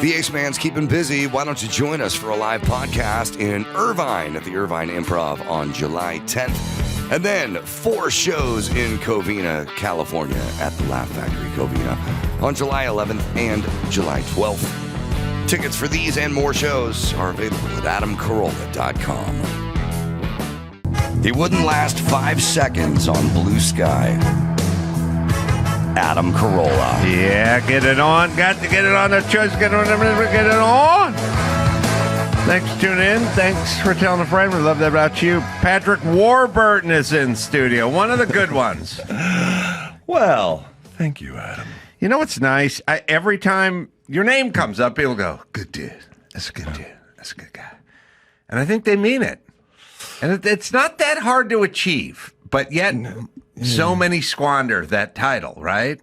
The Ace Man's keeping busy. Why don't you join us for a live podcast in Irvine at the Irvine Improv on July 10th. And then 4 shows in Covina, California at the Laugh Factory Covina on July 11th and July 12th. Tickets for these and more shows are available at adamcarolla.com. He wouldn't last 5 seconds on Blue Sky. Adam Carolla. Yeah, get it on. Got to get it on. The choice. Get it on. Thanks for tuning in. Thanks for telling a friend. We love that about you. Patrick Warburton is in studio. One of the good ones. Well, thank you, Adam. You know what's nice? Every time your name comes up, people go, good dude. That's a good dude. That's a good guy. And I think they mean it. And it's not that hard to achieve, but yet so many squander that title, right?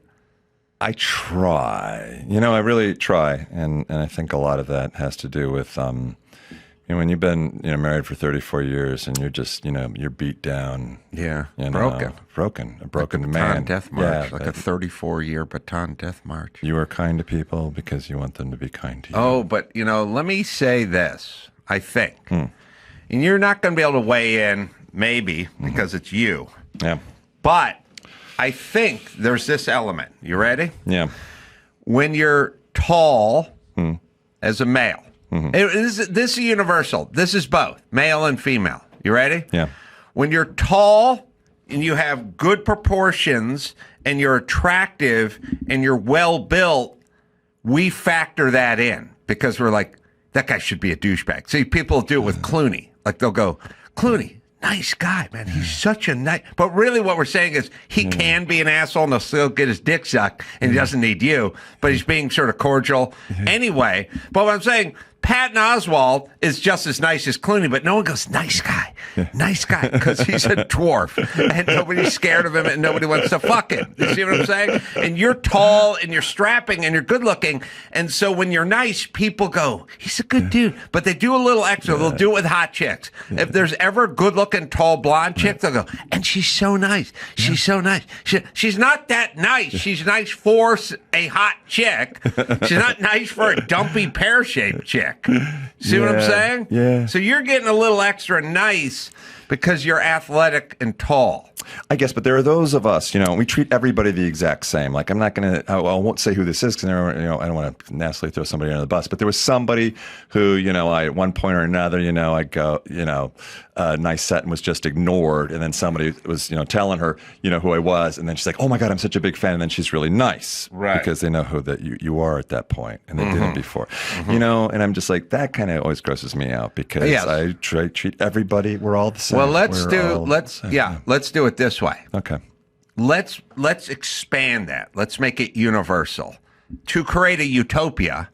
I try. I really try. And I think a lot of that has to do with, when you've been, married for 34 years and you're just, you're beat down. Yeah. Broken. A broken like man. Baton death march. Yeah, like a 34-year baton death march. You are kind to people because you want them to be kind to you. Oh, but, let me say this, I think. And you're not going to be able to weigh in, maybe, because it's you. Yeah. But I think there's this element. You ready? Yeah. When you're tall as a male, this is universal. This is both, male and female. You ready? Yeah. When you're tall and you have good proportions and you're attractive and you're well-built, we factor that in because we're like, that guy should be a douchebag. See, people do it with Clooney. Like they'll go, Clooney, nice guy, man. He's such a nice... But really what we're saying is he can be an asshole and he'll still get his dick sucked and he doesn't need you, but he's being sort of cordial anyway. But what I'm saying, Patton Oswalt is just as nice as Clooney, but no one goes, nice guy, because he's a dwarf and nobody's scared of him and nobody wants to fuck him. You see what I'm saying? And you're tall and you're strapping and you're good looking. And so when you're nice, people go, he's a good dude. But they do a little extra. They'll do it with hot chicks. If there's ever a good looking, tall, blonde chick, they'll go, and she's so nice. She's so nice. She's not that nice. She's nice for a hot chick. She's not nice for a dumpy pear-shaped chick. See what I'm saying? Yeah. So you're getting a little extra nice because you're athletic and tall. I guess, but there are those of us, we treat everybody the exact same. Like, I'm not going to, I won't say who this is because, I don't want to nastily throw somebody under the bus, but there was somebody who, I, at one point or another, I go, nice set and was just ignored. And then somebody was, telling her, who I was. And then she's like, oh my God, I'm such a big fan. And then she's really nice. Right. Because they know who that you are at that point, and they didn't before. And I'm just like, that kind of always grosses me out because I treat everybody, we're all the same. Well, let's do it this way. Okay. Let's expand that. Let's make it universal to create a utopia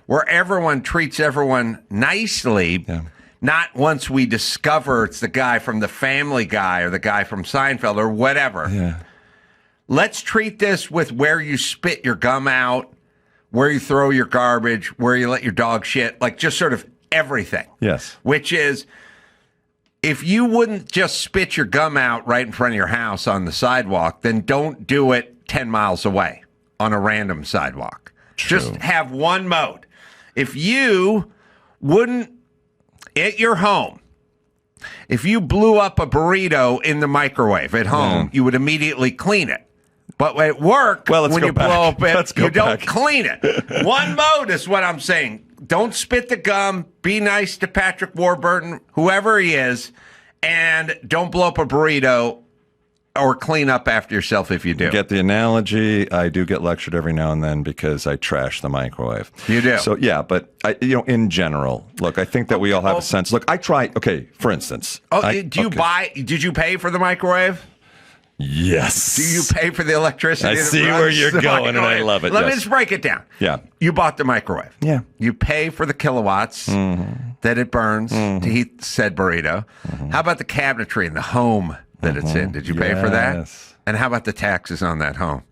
where everyone treats everyone nicely. Yeah. Not once we discover it's the guy from the Family Guy or the guy from Seinfeld or whatever. Yeah. Let's treat this with where you spit your gum out, where you throw your garbage, where you let your dog shit, like just sort of everything. Yes. Which is, if you wouldn't just spit your gum out right in front of your house on the sidewalk, then don't do it 10 miles away on a random sidewalk. True. Just have one mode. If you wouldn't, at your home, if you blew up a burrito in the microwave at home, you would immediately clean it. But at work, when you blow up it, you don't clean it. One mode is what I'm saying. Don't spit the gum. Be nice to Patrick Warburton, whoever he is, and don't blow up a burrito or clean up after yourself if you do. Get the analogy. I do get lectured every now and then because I trash the microwave. You do. So, yeah, but, in general, look, I think that we all have a sense. Look, I try, for instance. Did you pay for the microwave? Yes. Do you pay for the electricity? I see where you're going, and I love it. Let me just break it down. Yeah. You bought the microwave. Yeah. You pay for the kilowatts that it burns to heat said burrito. How about the cabinetry and the home that it's in? Did you pay for that? And how about the taxes on that home?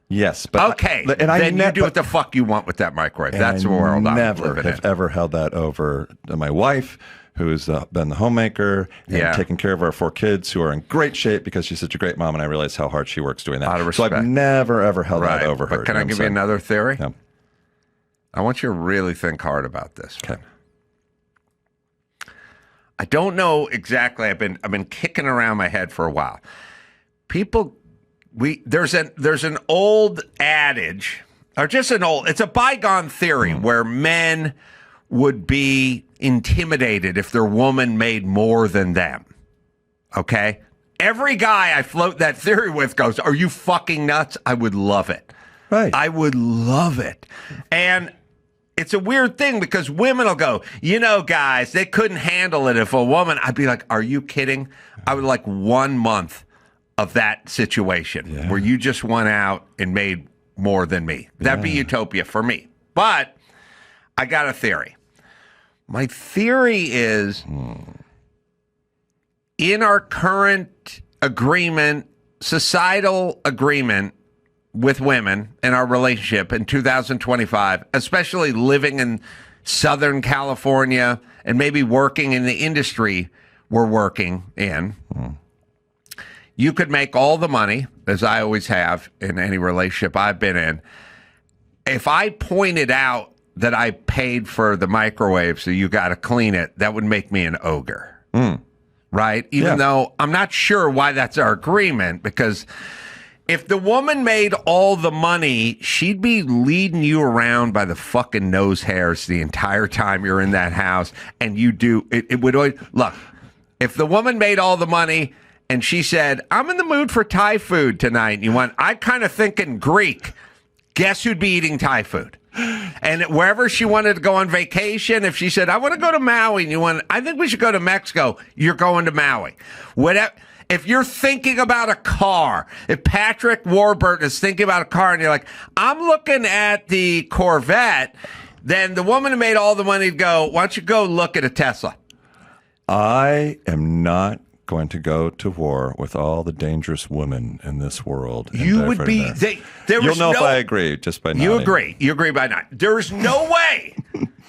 Yes. But okay. Then you do what the fuck you want with that microwave. That's the world I'm living in. I never have ever held that over to my wife, who's been the homemaker and taking care of our 4 kids who are in great shape because she's such a great mom, and I realize how hard she works doing that. Out of respect. So I've never, ever held that over her. But can I give you another theory? Yeah. I want you to really think hard about this. Okay. I don't know exactly. I've been kicking around my head for a while. There's an old adage, or just it's a bygone theory where men would be intimidated if their woman made more than them. Okay? Every guy I float that theory with goes, "Are you fucking nuts?" I would love it. Right. I would love it. And it's a weird thing because women will go, guys, they couldn't handle it if a woman. I'd be like, are you kidding? I would like 1 month of that situation where you just went out and made more than me. That'd be utopia for me. But I got a theory. My theory is in our current agreement, societal agreement with women in our relationship in 2025, especially living in Southern California and maybe working in the industry we're working in, you could make all the money, as I always have in any relationship I've been in. If I pointed out that I paid for the microwave so you got to clean it, that would make me an ogre, right? Even though I'm not sure why that's our agreement, because if the woman made all the money, she'd be leading you around by the fucking nose hairs the entire time you're in that house. And you do, it would always, look, if the woman made all the money and she said, "I'm in the mood for Thai food tonight," and you went, "I kind of thinking Greek," guess who'd be eating Thai food? And wherever she wanted to go on vacation, if she said, "I want to go to Maui," and you went, "I think we should go to Mexico," you're going to Maui. Whatever. If you're thinking about a car, if Patrick Warburton is thinking about a car and you're like, "I'm looking at the Corvette," then the woman who made all the money would go, "Why don't you go look at a Tesla?" I am not going to go to war with all the dangerous women in this world. You would be. You'll know if I agree just by nodding. You agree. You agree by not. There's no way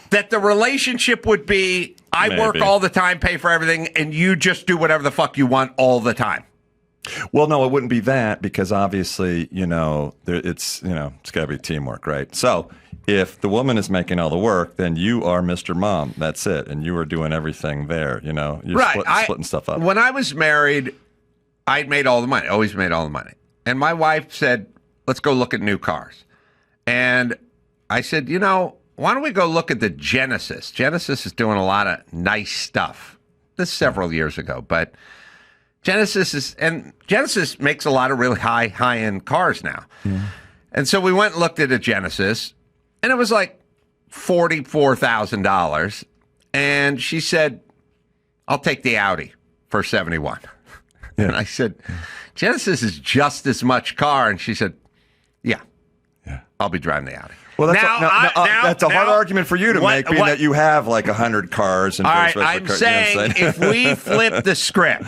that the relationship would be, I work all the time, pay for everything, and you just do whatever the fuck you want all the time. Well, no, it wouldn't be that because obviously, it's got to be teamwork, right? So if the woman is making all the work, then you are Mr. Mom. That's it. And you are doing everything there, You're splitting stuff up. When I was married, I'd made all the money, always made all the money. And my wife said, "Let's go look at new cars." And I said, why don't we go look at the Genesis? Genesis is doing a lot of nice stuff. This is several years ago, but Genesis makes a lot of really high-end cars now. And so we went and looked at a Genesis, and it was like $44,000. And she said, "I'll take the Audi for 71." And I said, "Genesis is just as much car." And she said, "Yeah, I'll be driving the Audi." Well, that's a hard argument for you to make, being that you have like 100 cars. And all right, I'm saying if we flip the script,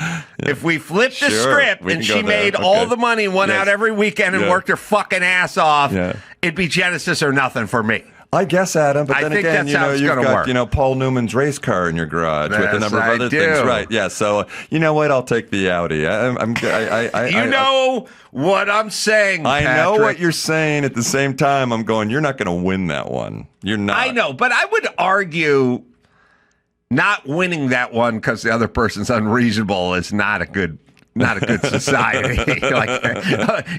and she made all the money, went out every weekend and worked her fucking ass off, it'd be Genesis or nothing for me. I guess, Adam, but then again, you've got Paul Newman's race car in your garage with a number of other things, right? Yeah, so you know what? I'll take the Audi. You know what I'm saying, Patrick. I know what you're saying. At the same time, I'm going, you're not going to win that one. You're not. I know, but I would argue not winning that one because the other person's unreasonable is not a good society.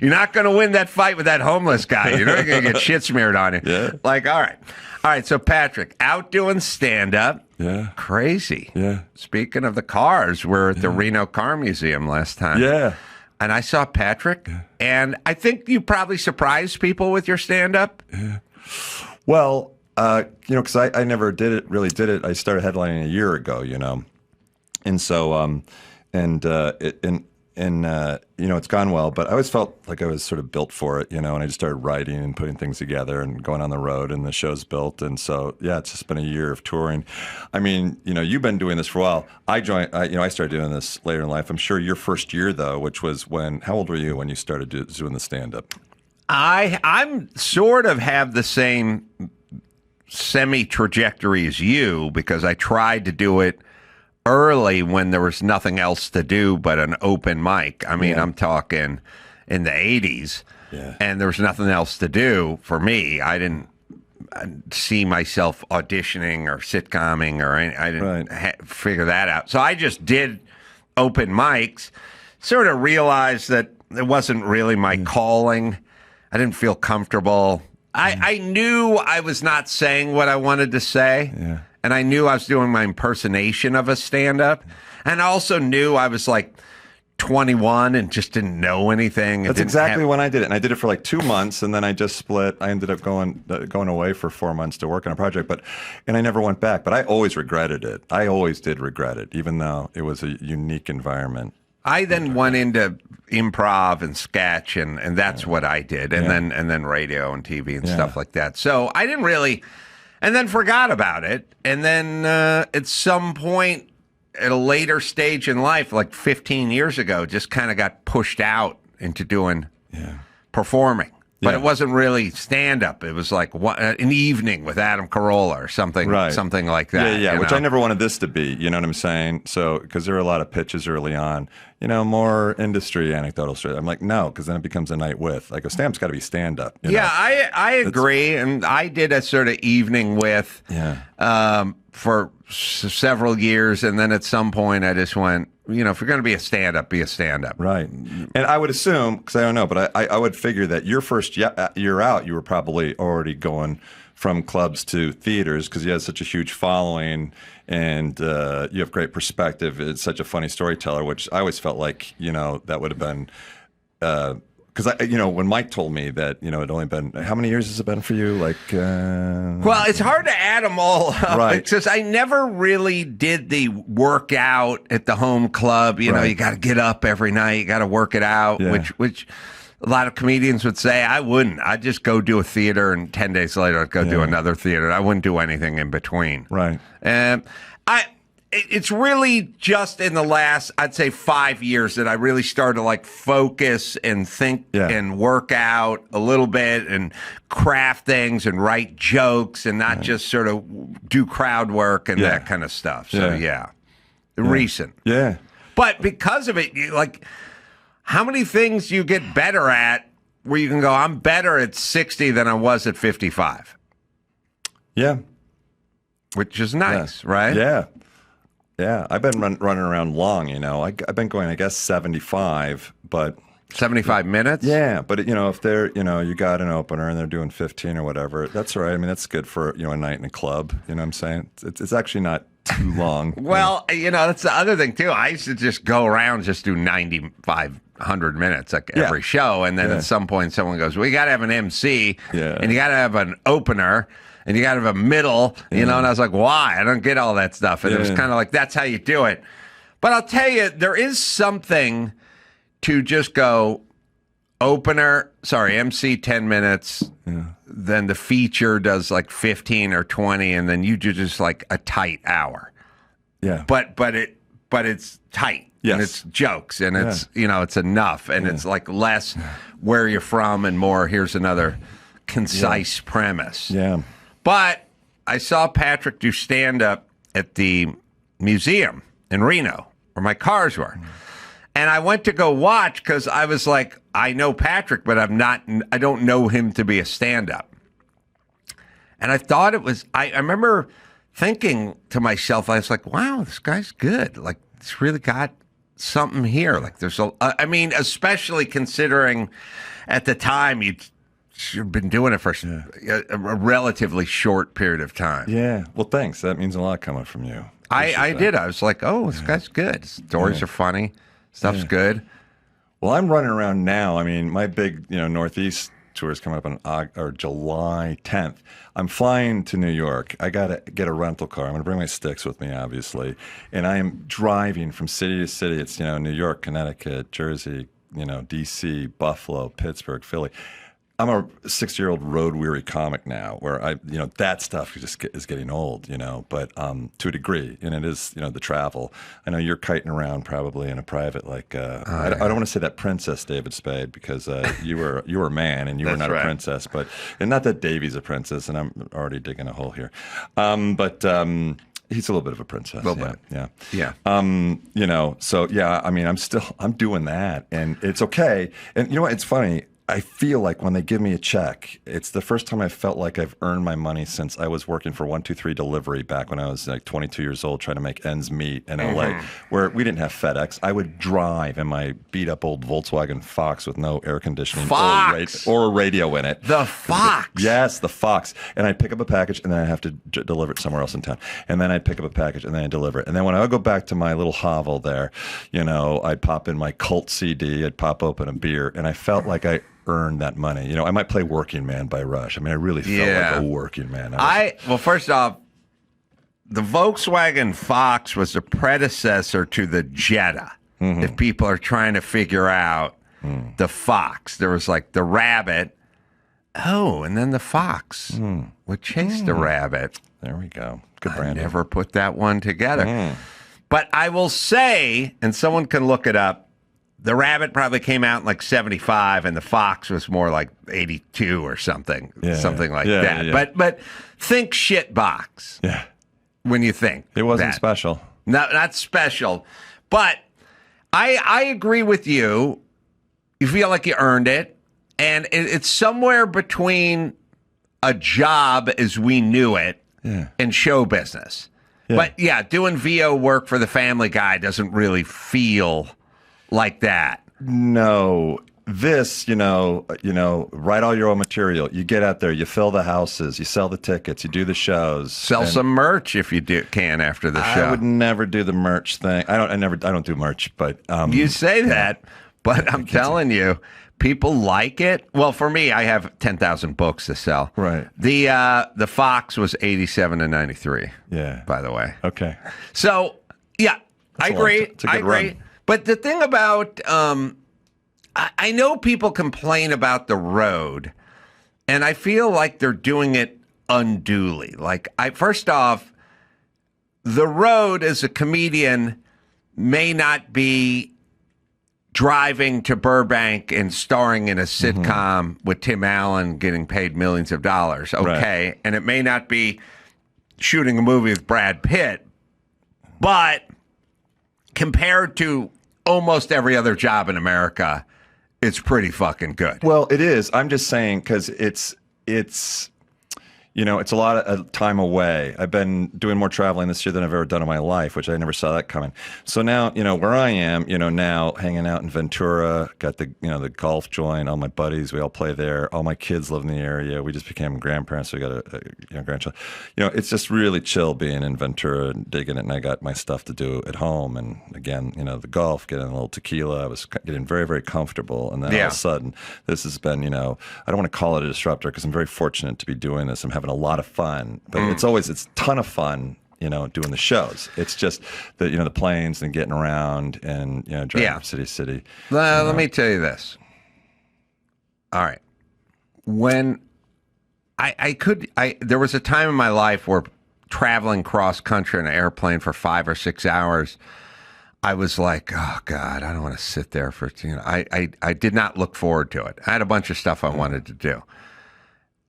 You're not going to win that fight with that homeless guy. You're not going to get shit smeared on you. Yeah. All right. So Patrick, out doing stand-up. Yeah. Crazy. Yeah. Speaking of the cars, we're at the Reno Car Museum last time. Yeah. And I saw Patrick, and I think you probably surprised people with your stand-up. Yeah. Well, because I never really did it. I started headlining a year ago, and so. It's gone well, but I always felt like I was sort of built for it, and I just started writing and putting things together and going on the road, and the show's built. And so, it's just been a year of touring. I mean, you've been doing this for a while. I started doing this later in life. I'm sure your first year, though, which was how old were you when you started doing the stand-up? I'm sort of have the same semi-trajectory as you because I tried to do it early when there was nothing else to do but an open mic. I mean, I'm talking in the 80s, and there was nothing else to do for me. I didn't see myself auditioning or sitcomming or I didn't figure that out. So I just did open mics, sort of realized that it wasn't really my calling. I didn't feel comfortable. I knew I was not saying what I wanted to say. Yeah. And I knew I was doing my impersonation of a stand-up. And I also knew I was like 21 and just didn't know anything. That's exactly when I did it. And I did it for like 2 months, and then I just split. I ended up going away for 4 months to work on a project, and I never went back. But I always regretted it. I always did regret it, even though it was a unique environment. I then went into improv and sketch, and that's what I did, and then radio and TV and stuff like that. So I didn't really, and then forgot about it. And then at some point, at a later stage in life, like 15 years ago, just kind of got pushed out into doing performing. But it wasn't really stand-up. It was like an evening with Adam Carolla or something like that. Yeah, which I never wanted this to be, you know what I'm saying? So, because there were a lot of pitches early on, more industry anecdotal stories. I'm like, no, because then it becomes a night with. Like, a stand-up's got to be stand-up. I agree. And I did a sort of evening with for several years. And then at some point, I just went, if you're going to be a stand-up, be a stand-up. Right. And I would assume, because I don't know, but I would figure that your first year out, you were probably already going from clubs to theaters because you had such a huge following and you have great perspective. It's such a funny storyteller, which I always felt like, that would have been because when Mike told me that, it'd only been, how many years has it been for you? Like, well, it's hard to add them all up because I never really did the workout at the home club. You got to get up every night, you got to work it out, which a lot of comedians would say. I wouldn't. I'd just go do a theater, and 10 days later, I'd go do another theater. I wouldn't do anything in between. Right. And it's really just in the last, I'd say, 5 years that I really started to like focus and think and work out a little bit and craft things and write jokes and not just sort of do crowd work and that kind of stuff. So recent. Yeah. But because of it, like, how many things you get better at where you can go, I'm better at 60 than I was at 55? Yeah. Which is nice, right? Yeah. Yeah, I've been running around long, I've been going, I guess, 75, but... 75 minutes? Yeah, but, if they're, you got an opener and they're doing 15 or whatever, that's all right. I mean, that's good for, a night in a club, you know what I'm saying? It's actually not too long. Well, that's the other thing, too. I used to just go around, just do 95, 100 minutes like every show, and then at some point someone goes, well, you got to have an MC, and you got to have an opener, and you got to have a middle, and I was like, why? I don't get all that stuff. And it was kind of like, that's how you do it. But I'll tell you, there is something to just go MC 10 minutes, then the feature does like 15 or 20, and then you do just like a tight hour. Yeah. But it's tight. Yes. And it's jokes, and it's, it's enough, and it's like less where you're from and more, here's another concise premise. Yeah. But I saw Patrick do stand-up at the museum in Reno, where my cars were. And I went to go watch because I was like, I know Patrick, but I don't know him to be a stand-up. And I thought it was, I remember thinking to myself, I was like, wow, this guy's good. Like, it's really got something here. Like, there's especially considering at the time you've been doing it for a relatively short period of time. Yeah. Well, thanks. That means a lot coming from you. I did. I was like, oh, this guy's good. Stories are funny. Stuff's good. Well, I'm running around now. I mean, my big, Northeast tour is coming up on July 10th. I'm flying to New York. I got to get a rental car. I'm going to bring my sticks with me, obviously. And I am driving from city to city. It's, New York, Connecticut, Jersey, D.C., Buffalo, Pittsburgh, Philly. I'm a 6-year-old road-weary comic now where that stuff just is getting old, but to a degree, and it is, the travel. I know you're kiting around probably in a private, like, I don't want to say that Princess David Spade because you were a man and you were not a princess, and not that Davey's a princess, and I'm already digging a hole here. But he's a little bit of a princess. A little bit. Yeah. So, I mean, I'm doing that, and it's okay. And you know what? It's funny. I feel like when they give me a check, it's the first time I felt like I've earned my money since I was working for 123 Delivery back when I was like 22 years old, trying to make ends meet in LA, where we didn't have FedEx. I would drive in my beat up old Volkswagen Fox with no air conditioning or a radio in it. The Fox. Yes, the Fox. And I'd pick up a package and then I'd have to deliver it somewhere else in town. And then I'd pick up a package and then I'd deliver it. And then when I would go back to my little hovel there, I'd pop in my cult CD, I'd pop open a beer, and I felt like I earned that money. I might play Working Man by Rush. I mean, I really felt like a working man. Well, first off, the Volkswagen Fox was a predecessor to the Jetta. If people are trying to figure out the Fox, there was like the Rabbit. Oh, and then the Fox would chase the Rabbit. There we go. Good branding. I never put that one together. But I will say, and someone can look it up, the Rabbit probably came out in like 75, and the Fox was more like 82 or something, something like that. Yeah. But think shit box. Yeah. When you think it wasn't that. special. No, not special. But I agree with you. You feel like you earned it, and it's somewhere between a job as we knew it and show business. Yeah. But doing VO work for the Family Guy doesn't really feel like that. No, this, write all your own material. You get out there, you fill the houses, you sell the tickets, you do the shows, sell some merch if you can after the show. I would never do the merch thing. I don't do merch, but you say that, but I'm telling you, people like it. Well, for me, I have 10,000 books to sell. Right. The Fox was 87 and 93. Yeah. By the way. Okay. So I agree. It's a good run. But the thing about, I know people complain about the road, and I feel like they're doing it unduly. Like, first off, the road as a comedian may not be driving to Burbank and starring in a sitcom with Tim Allen getting paid millions of dollars. Okay. Right. And it may not be shooting a movie with Brad Pitt, but compared to almost every other job in America, it's pretty fucking good. Well, it is. I'm just saying because it's it's a lot of time away. I've been doing more traveling this year than I've ever done in my life, which I never saw that coming. So now, where I am, now hanging out in Ventura, got the, the golf joint, all my buddies, we all play there. All my kids live in the area. We just became grandparents. So we got a grandchild. It's just really chill being in Ventura and digging it. And I got my stuff to do at home. And again, the golf, getting a little tequila. I was getting very, very comfortable. And then all of a sudden, this has been, I don't want to call it a disruptor because I'm very fortunate to be doing this. I'm having a lot of fun, but it's a ton of fun, doing the shows. It's just the planes and getting around and, driving from city to city. Let me tell you this. All right. When there was a time in my life where traveling cross country in an airplane for 5 or 6 hours, I was like, oh God, I don't want to sit there for, I did not look forward to it. I had a bunch of stuff I wanted to do.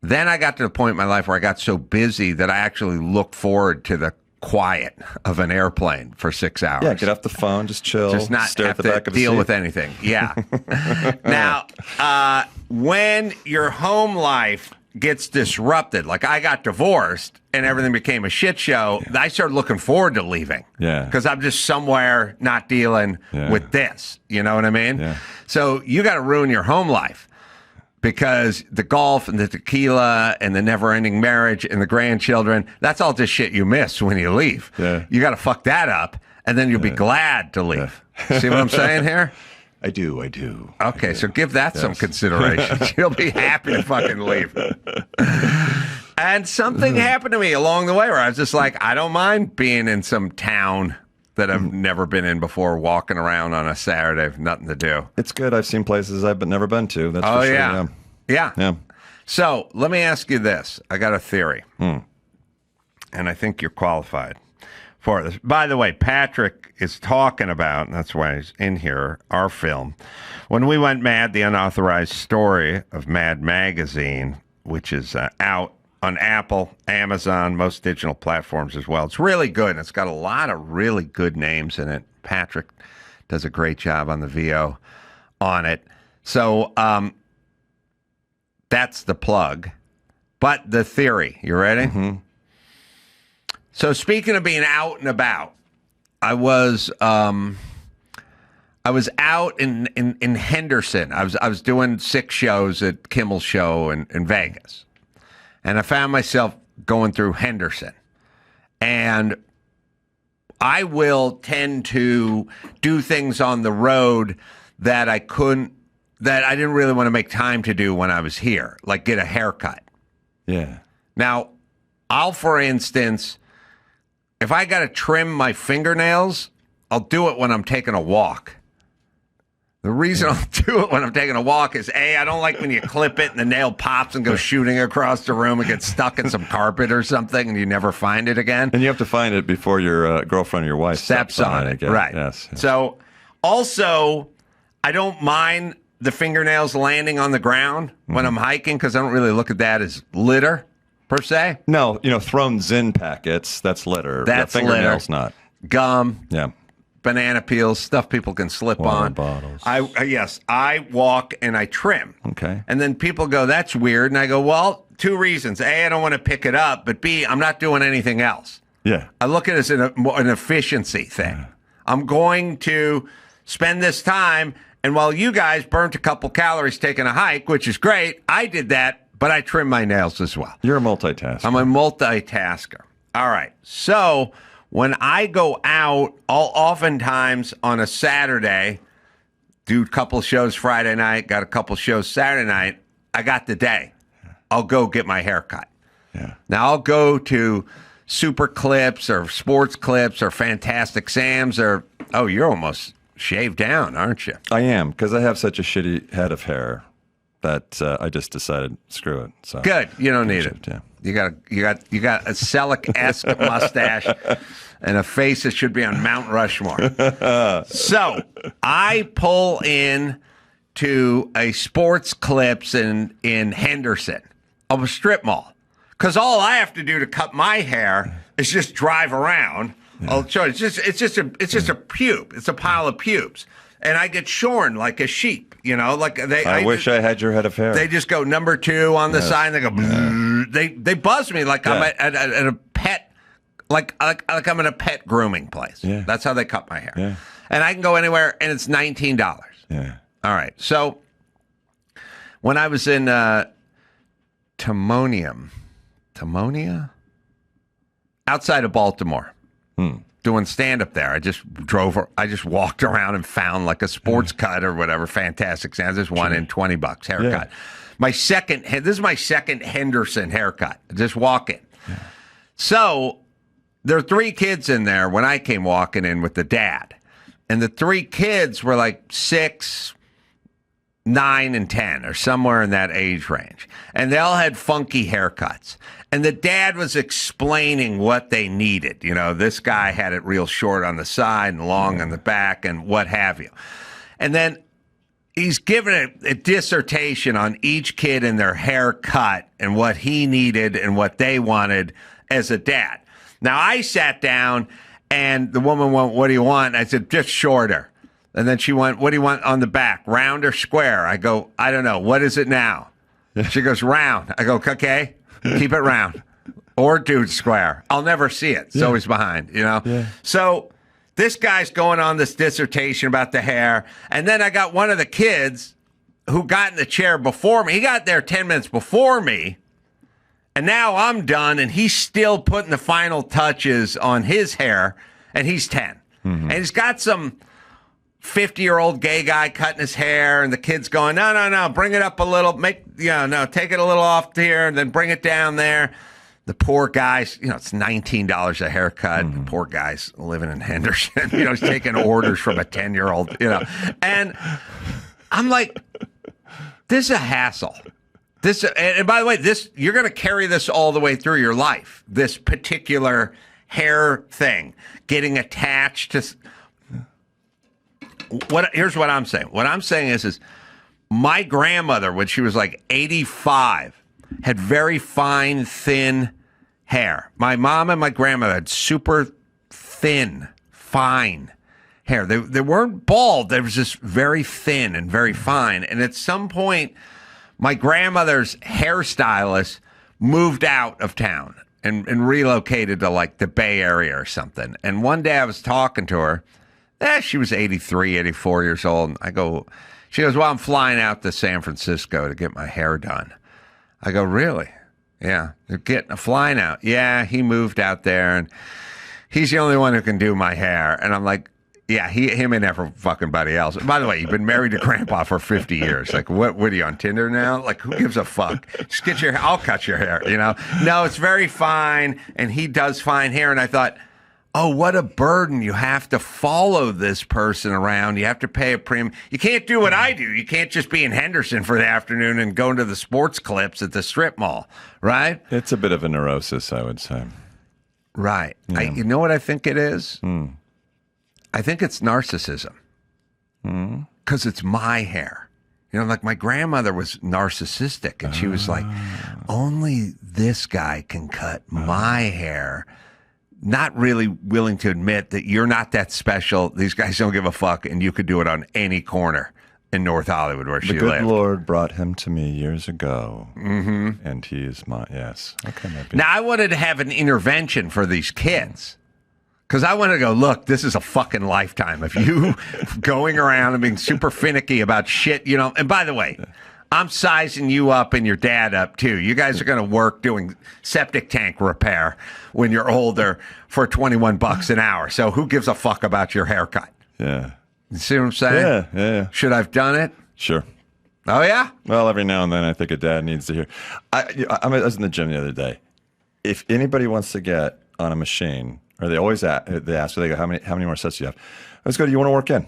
Then I got to the point in my life where I got so busy that I actually looked forward to the quiet of an airplane for 6 hours. Yeah, get off the phone, just chill, just not stare have at the back to of the deal seat. with anything. Yeah. Now, when your home life gets disrupted, like I got divorced and everything became a shit show, I started looking forward to leaving. Yeah. Because I'm just somewhere not dealing with this. You know what I mean? Yeah. So you got to ruin your home life. Because the golf and the tequila and the never-ending marriage and the grandchildren, that's all just shit you miss when you leave. Yeah. You got to fuck that up, and then you'll be glad to leave. See what I'm saying here? I do. Okay, so give that some consideration. You'll be happy to fucking leave. And something happened to me along the way where I was just like, I don't mind being in some town that I've never been in before, walking around on a Saturday with nothing to do. It's good. I've seen places I've never been to. That's for sure. Yeah. So let me ask you this. I got a theory, and I think you're qualified for this. By the way, Patrick is talking about, and that's why he's in here, our film, When We Went Mad, the unauthorized story of Mad Magazine, which is out on Apple, Amazon, most digital platforms as well. It's really good, and it's got a lot of really good names in it. Patrick does a great job on the VO on it. So That's the plug. But the theory, you ready? Mm-hmm. So speaking of being out and about, I was out in Henderson. I was doing 6 shows at Kimmel's show in Vegas, and I found myself going through Henderson, and I will tend to do things on the road that I didn't really want to make time to do when I was here, like get a haircut. Yeah. Now, for instance, if I got to trim my fingernails, I'll do it when I'm taking a walk. The reason I'll do it when I'm taking a walk is, A, I don't like when you clip it and the nail pops and goes shooting across the room and gets stuck in some carpet or something and you never find it again. And you have to find it before your girlfriend or your wife steps on it. Again. Right. Yes. So, also, I don't mind the fingernails landing on the ground when I'm hiking because I don't really look at that as litter, per se. No, thrown Zin packets, that's litter. That's fingernails, litter. not. Gum. Yeah. Banana peels, stuff people can slip Water on. bottles. I walk and I trim. Okay. And then people go, that's weird. And I go, well, 2 reasons. A, I don't want to pick it up. But B, I'm not doing anything else. Yeah. I look at it as an efficiency thing. Yeah. I'm going to spend this time. And while you guys burnt a couple calories taking a hike, which is great, I did that, but I trim my nails as well. You're a multitasker. I'm a multitasker. All right. So when I go out, I'll oftentimes on a Saturday do a couple shows Friday night, got a couple shows Saturday night. I got the day. I'll go get my hair cut. Yeah. Now I'll go to Super Clips or Sports Clips or Fantastic Sam's or, oh, you're almost shaved down, aren't you? I am, because I have such a shitty head of hair that I just decided, screw it. So good. You don't need it. Yeah. You got a Selleck-esque mustache and a face that should be on Mount Rushmore. So I pull in to a Sports Clips in Henderson of a strip mall because all I have to do to cut my hair is just drive around. Yeah. I'll show you. It's just a pube. It's a pile of pubes, and I get shorn like a sheep. I wish I had your head of hair. They just go number 2 on the side. And they go. They buzz me like I'm at a pet, like I'm in a pet grooming place. Yeah. That's how they cut my hair. Yeah. And I can go anywhere, and it's $19. Yeah. All right. So when I was in Timonia, outside of Baltimore. Doing stand-up there. I just walked around and found like a sports cut or whatever. Fantastic Sounds. There's one in $20 haircut. Yeah. This is my second Henderson haircut. Just walk in. Yeah. So there are 3 kids in there when I came walking in with the dad. And the 3 kids were like 6, 9, and 10 or somewhere in that age range. And they all had funky haircuts. And the dad was explaining what they needed. This guy had it real short on the side and long on the back and what have you. And then he's given a dissertation on each kid and their haircut and what he needed and what they wanted as a dad. Now, I sat down and the woman went, what do you want? I said, just shorter. And then she went, what do you want on the back, round or square? I go, I don't know. What is it now? She goes, round. I go, okay. Keep it round or dude square. I'll never see it. It's always behind, Yeah. So this guy's going on this dissertation about the hair. And then I got one of the kids who got in the chair before me. He got there 10 minutes before me. And now I'm done. And he's still putting the final touches on his hair. And he's 10. Mm-hmm. And he's got some 50-year-old gay guy cutting his hair, and the kid's going, no, bring it up a little, take it a little off here, and then bring it down there. The poor guy's, it's $19 a haircut. Mm-hmm. The poor guy's living in Henderson, he's taking orders from a 10-year-old, And I'm like, this is a hassle. And by the way, you're going to carry this all the way through your life, this particular hair thing, getting attached to... Here's what I'm saying. What I'm saying is my grandmother, when she was like 85, had very fine, thin hair. My mom and my grandmother had super thin, fine hair. They weren't bald. They was just very thin and very fine. And at some point, my grandmother's hairstylist moved out of town and relocated to like the Bay Area or something. And one day I was talking to her. She was 83, 84 years old. And she goes, well, I'm flying out to San Francisco to get my hair done. I go, really? Yeah, they're flying out. Yeah, he moved out there, and he's the only one who can do my hair. And I'm like, yeah, him and every fucking buddy else. By the way, you've been married to Grandpa for 50 years. Like, what are you on Tinder now? Like, who gives a fuck? Just get your hair. I'll cut your hair, you know? No, it's very fine, and he does fine hair. And I thought, oh, what a burden. You have to follow this person around. You have to pay a premium. You can't do what I do. You can't just be in Henderson for the afternoon and go into the sports clips at the strip mall, right? It's a bit of a neurosis, I would say. Right. Yeah. You know what I think it is? I think it's narcissism. Because it's my hair. You know, like my grandmother was narcissistic, and she was like, only this guy can cut my hair. Not really willing to admit that you're not that special. These guys don't give a fuck, and you could do it on any corner in North Hollywood where she lived. The good Lord brought him to me years ago, and he is my, yes. Okay, maybe. Now, I wanted to have an intervention for these kids. Because I wanted to go, look, this is a fucking lifetime of you going around and being super finicky about shit, you know. And by the way, I'm sizing you up and your dad up, too. You guys are going to work doing septic tank repair when you're older for $21 an hour. So who gives a fuck about your haircut? Yeah. You see what I'm saying? Yeah. Should I have done it? Sure. Oh, yeah? Well, every now and then I think a dad needs to hear. I was in the gym the other day. If anybody wants to get on a machine, or they always ask, they go, how many more sets do you have? Let's go, do you want to work in?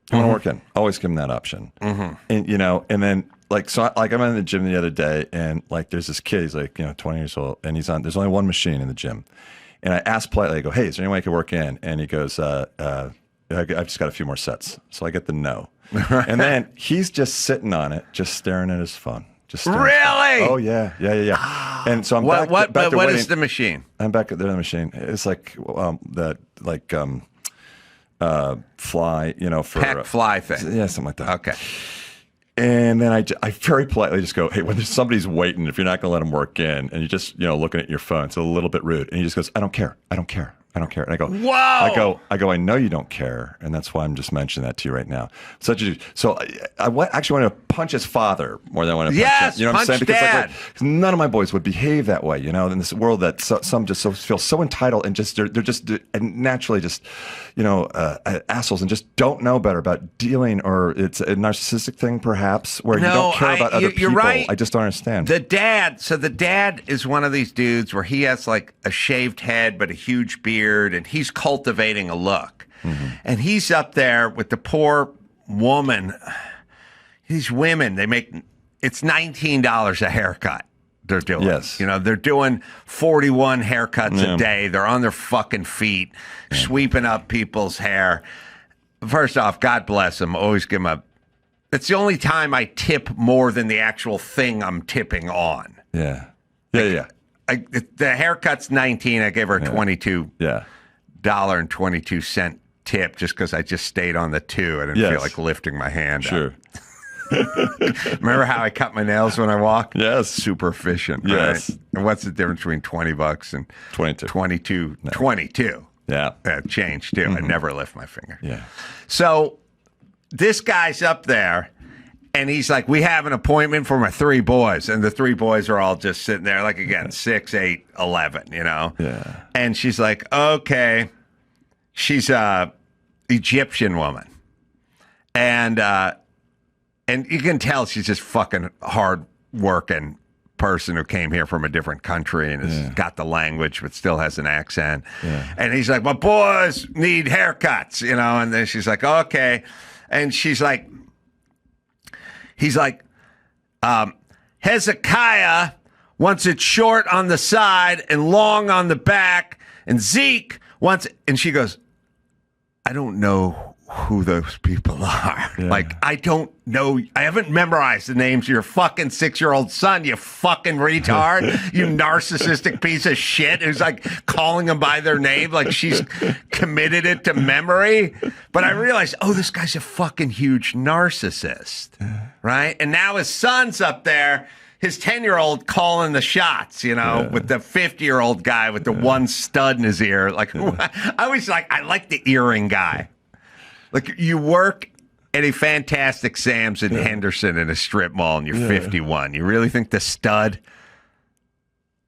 You want to work in? Always give them that option. And, you know, and then, I'm in the gym the other day, and, like, there's this kid, he's, like, 20 years old, and there's only one machine in the gym. And I asked politely, I go, hey, is there any way I could work in? And he goes, I've just got a few more sets. So I get the no. And then he's just sitting on it, just staring at his phone. Really? Oh, yeah. And so I'm back to what waiting. is the machine? I'm back there in the machine. It's like fly, for Pack fly thing. Yeah, something like that. Okay. And then I very politely just go, hey, when somebody's waiting, if you're not going to let them work in, and you're just looking at your phone, it's a little bit rude. And he just goes, I don't care. And I go, whoa! I know you don't care, and that's why I'm just mentioning that to you right now. So I actually want to punch his father more than I want to punch him. You know what I'm saying? Because Dad. None of my boys would behave that way, in this world that some just feel so entitled and just they're just naturally just assholes and just don't know better about dealing, or it's a narcissistic thing perhaps where you don't care about other people. Right. I just don't understand. The dad is one of these dudes where he has like a shaved head but a huge beard, and he's cultivating a look. And he's up there with the poor woman. These women, it's $19 a haircut they're doing. Yes. They're doing 41 haircuts a day. They're on their fucking feet, sweeping up people's hair. First off, God bless them. Always give them it's the only time I tip more than the actual thing I'm tipping on. Yeah. The haircut's $19. I gave her a $22.22 tip just because I just stayed on the two. I didn't feel like lifting my hand up. Remember how I cut my nails when I walk? Yes. Super efficient. Yes. Right? And what's the difference between $20 and 22? 22. Yeah. Change too. I never lift my finger. Yeah. So this guy's up there. And he's like, we have an appointment for my three boys. And the three boys are all just sitting there, like, again, 6, 8, 11, Yeah. And she's like, okay. She's a Egyptian woman. And you can tell she's just fucking hard-working person who came here from a different country and has got the language but still has an accent. Yeah. And he's like, my boys need haircuts, And then she's like, okay. And he's like, Hezekiah wants it short on the side and long on the back, and Zeke wants it. And she goes, I don't know who those people are. Like, I don't know. I haven't memorized the names of your fucking 6-year-old son, you fucking retard, you narcissistic piece of shit who's like calling them by their name like she's committed it to memory. But I realized, oh, this guy's a fucking huge narcissist, right? And now his son's up there, his 10-year-old calling the shots, you know, with the 50-year-old guy with the one stud in his ear. Like, I like the earring guy. Like, you work at a Fantastic Sam's in Henderson in a strip mall and you're 51. You really think the stud,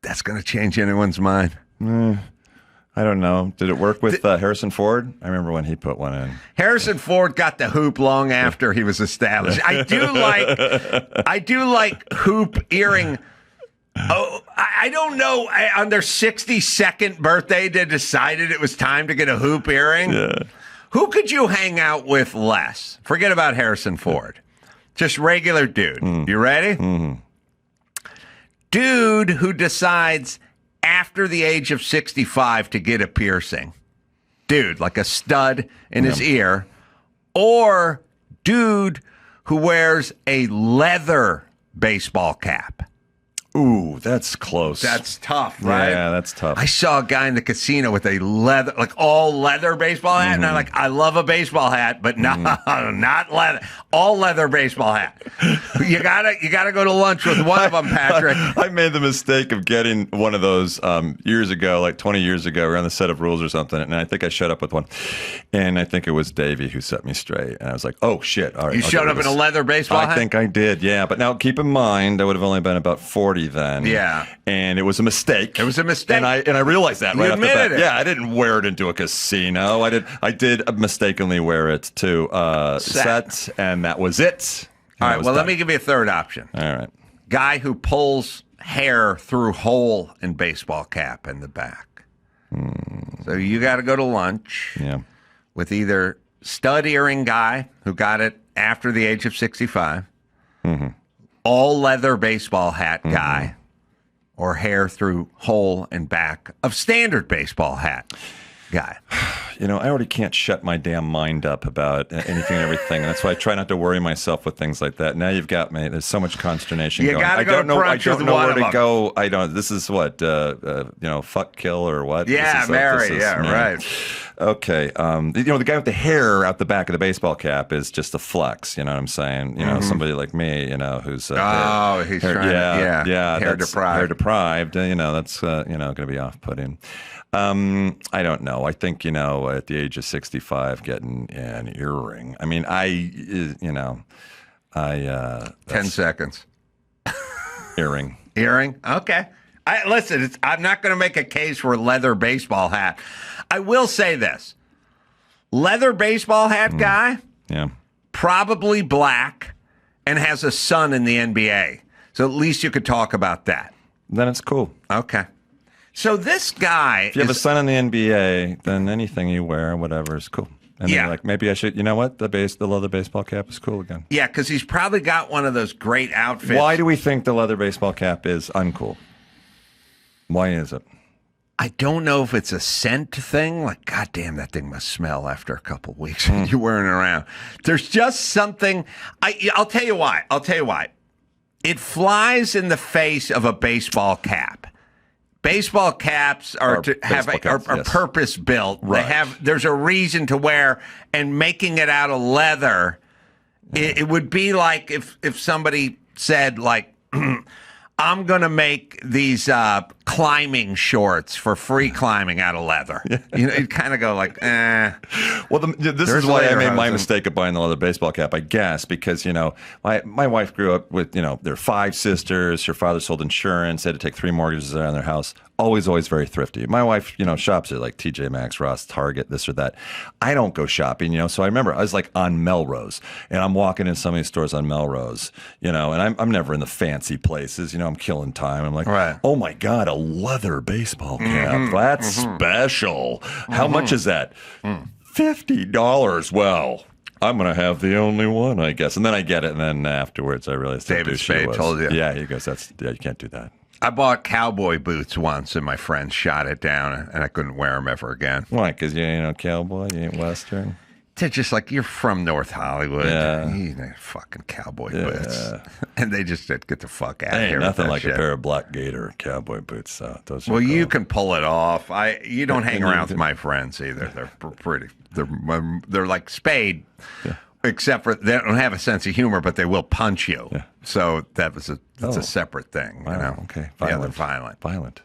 that's going to change anyone's mind? I don't know. Did it work with Harrison Ford? I remember when he put one in. Harrison Ford got the hoop long after he was established. I do like hoop earring. Oh, I don't know. On their 62nd birthday, they decided it was time to get a hoop earring. Yeah. Who could you hang out with less? Forget about Harrison Ford. Just regular dude. You ready? Mm-hmm. Dude who decides after the age of 65 to get a piercing. Dude, like a stud in his ear. Or dude who wears a leather baseball cap. Ooh, that's close. That's tough, right? Yeah, that's tough. I saw a guy in the casino with a leather, like all leather baseball hat, and I'm like, I love a baseball hat, but no, not leather, all leather baseball hat. You gotta go to lunch with one of them, Patrick. I made the mistake of getting one of those years ago, like 20 years ago. We were on the set of Rules or something, and I think I showed up with one, and I think it was Davey who set me straight, and I was like, oh shit, all right. You showed up in a leather baseball hat? I think I did, yeah. But now keep in mind, I would have only been about 40 then. Yeah. And it was a mistake. It was a mistake. And I realized that right off the bat. admitted it. Yeah, I didn't wear it into a casino. I did mistakenly wear it to set, and that was it. All right, well, let me give you a third option. All right. Guy who pulls hair through hole in baseball cap in the back. So you got to go to lunch with either stud earring guy who got it after the age of 65, all leather baseball hat guy, or hair through hole and back of standard baseball hat guy. You know, I already can't shut my damn mind up about anything and everything. And that's why I try not to worry myself with things like that. Now you've got me. There's so much consternation going. I don't know where to go. I don't. This is what, fuck, kill, or what? Yeah, marry. Yeah, right. Okay. The guy with the hair out the back of the baseball cap is just a flex. You know what I'm saying? You know, somebody like me, who's he's trying hair deprived. Hair deprived. That's going to be off-putting. I don't know. I think, at the age of 65, getting an earring. I mean, 10 seconds. Earring. Earring? Okay. Listen, I'm not going to make a case for a leather baseball hat. I will say this. Leather baseball hat guy, probably black, and has a son in the NBA. So at least you could talk about that. Then it's cool. Okay. So this guy, if you have a son in the NBA, then anything you wear, whatever, is cool. And then you're like, maybe I should. You know what? The leather baseball cap is cool again. Yeah, because he's probably got one of those great outfits. Why do we think the leather baseball cap is uncool? Why is it? I don't know if it's a scent thing. Like, goddamn, that thing must smell after a couple of weeks when you're wearing it around. There's just something. I'll tell you why. It flies in the face of a baseball cap. Baseball caps are purpose built. Right. There's a reason to wear, and making it out of leather. It would be like if somebody said, like, I'm going to make these climbing shorts for free climbing out of leather. You'd kind of go like, eh. Well, this is why I made my mistake of buying the leather baseball cap, I guess, because, my wife grew up with, there are 5 sisters. Her father sold insurance. They had to take 3 mortgages on their house. Always very thrifty. My wife, shops at like TJ Maxx, Ross, Target, this or that. I don't go shopping, so I remember I was like on Melrose, and I'm walking in some of these stores on Melrose, and I'm never in the fancy places, I'm killing time. I'm like, oh my God, a leather baseball cap. That's special. How much is that? $50. Well, I'm going to have the only one, I guess. And then I get it, and then afterwards I realized David Spade told you. Yeah, he goes, you can't do that. I bought cowboy boots once, and my friend shot it down, and I couldn't wear them ever again. Why? Because you ain't no cowboy? You ain't Western? They're just like, you're from North Hollywood. Yeah. You know, fucking cowboy boots. And they just said, get the fuck out of Ain't here. nothing like shit. a pair of black gator cowboy boots. So those are You cool. can pull it off. You don't hang you around with can- my friends either. They're pretty. They're like Spade, except for they don't have a sense of humor, but they will punch you. Yeah. So that's a separate thing. Wow, You know? okay. Yeah, they're violent. Violent.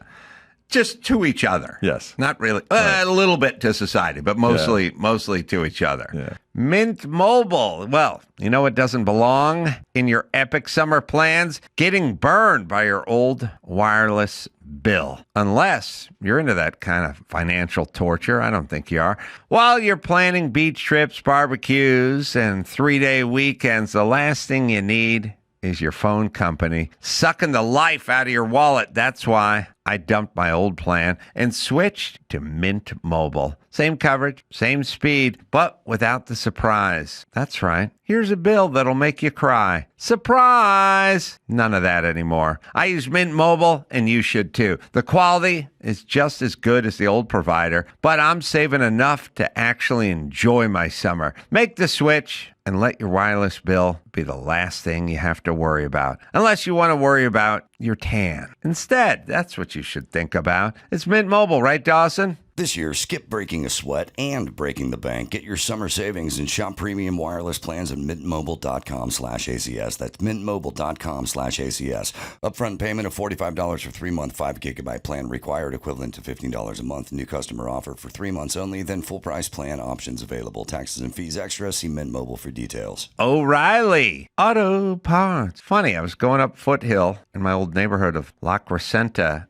Just to each other. Yes. Not really. A little bit to society, but mostly to each other. Yeah. Mint Mobile. Well, you know what doesn't belong in your epic summer plans? Getting burned by your old wireless bill. Unless you're into that kind of financial torture. I don't think you are. While you're planning beach trips, barbecues, and 3-day weekends, the last thing you need is your phone company sucking the life out of your wallet. That's why I dumped my old plan and switched to Mint Mobile. Same coverage, same speed, but without the surprise. That's right. Here's a bill that'll make you cry. Surprise! None of that anymore. I use Mint Mobile, and you should too. The quality is just as good as the old provider, but I'm saving enough to actually enjoy my summer. Make the switch and let your wireless bill be the last thing you have to worry about. Unless you want to worry about your tan. Instead, that's what you should think about. It's Mint Mobile, right, Dawson? This year, skip breaking a sweat and breaking the bank. Get your summer savings and shop premium wireless plans at mintmobile.com/ACS. That's mintmobile.com/ACS. Upfront payment of $45 for 3-month 5 GB plan required, equivalent to $15 a month. New customer offer for 3 months only, then full price plan options available. Taxes and fees extra. See Mint Mobile for details. O'Reilly Auto Parts. Funny, I was going up Foothill in my old neighborhood of La Crescenta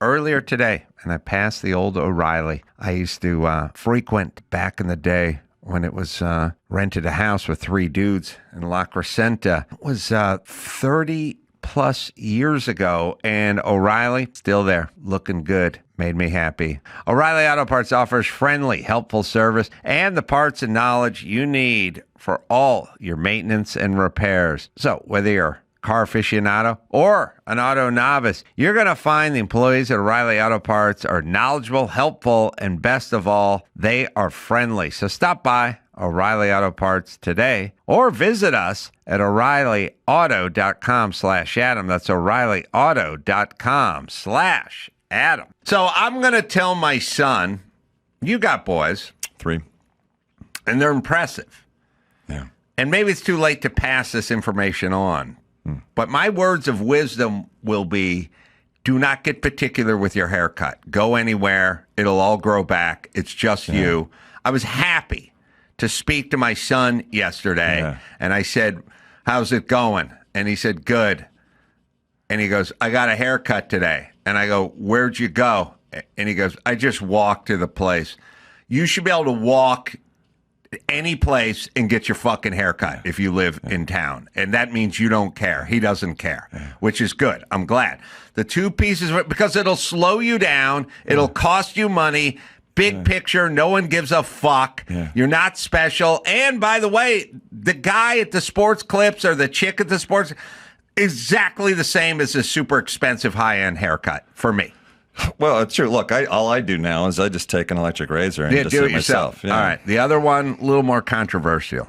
earlier today, and I passed the old O'Reilly. I used to frequent back in the day when it was rented a house with 3 dudes in La Crescenta. It was 30 plus years ago, and O'Reilly still there, looking good. Made me happy. O'Reilly Auto Parts offers friendly, helpful service and the parts and knowledge you need for all your maintenance and repairs. So whether you're car aficionado or an auto novice, you're going to find the employees at O'Reilly Auto Parts are knowledgeable, helpful, and best of all, they are friendly. So stop by O'Reilly Auto Parts today or visit us at O'ReillyAuto.com/Adam. That's O'ReillyAuto.com/Adam. So I'm going to tell my son, you got boys. 3. And they're impressive. Yeah. And maybe it's too late to pass this information on. But my words of wisdom will be, do not get particular with your haircut. Go anywhere. It'll all grow back. It's just you. I was happy to speak to my son yesterday. And I said, how's it going? And he said, good. And he goes, I got a haircut today. And I go, where'd you go? And he goes, I just walked to the place. You should be able to walk any place and get your fucking haircut if you live in town. And that means you don't care. He doesn't care, which is good. I'm glad. The 2 pieces, because it'll slow you down. It'll cost you money. Big picture, no one gives a fuck. You're not special. And by the way, the guy at the sports clips or the chick at the sports, exactly the same as a super expensive high-end haircut for me. Well, it's true. Look, all I do now is I just take an electric razor and just do do it yourself. myself. Yeah. All right. The other one, a little more controversial.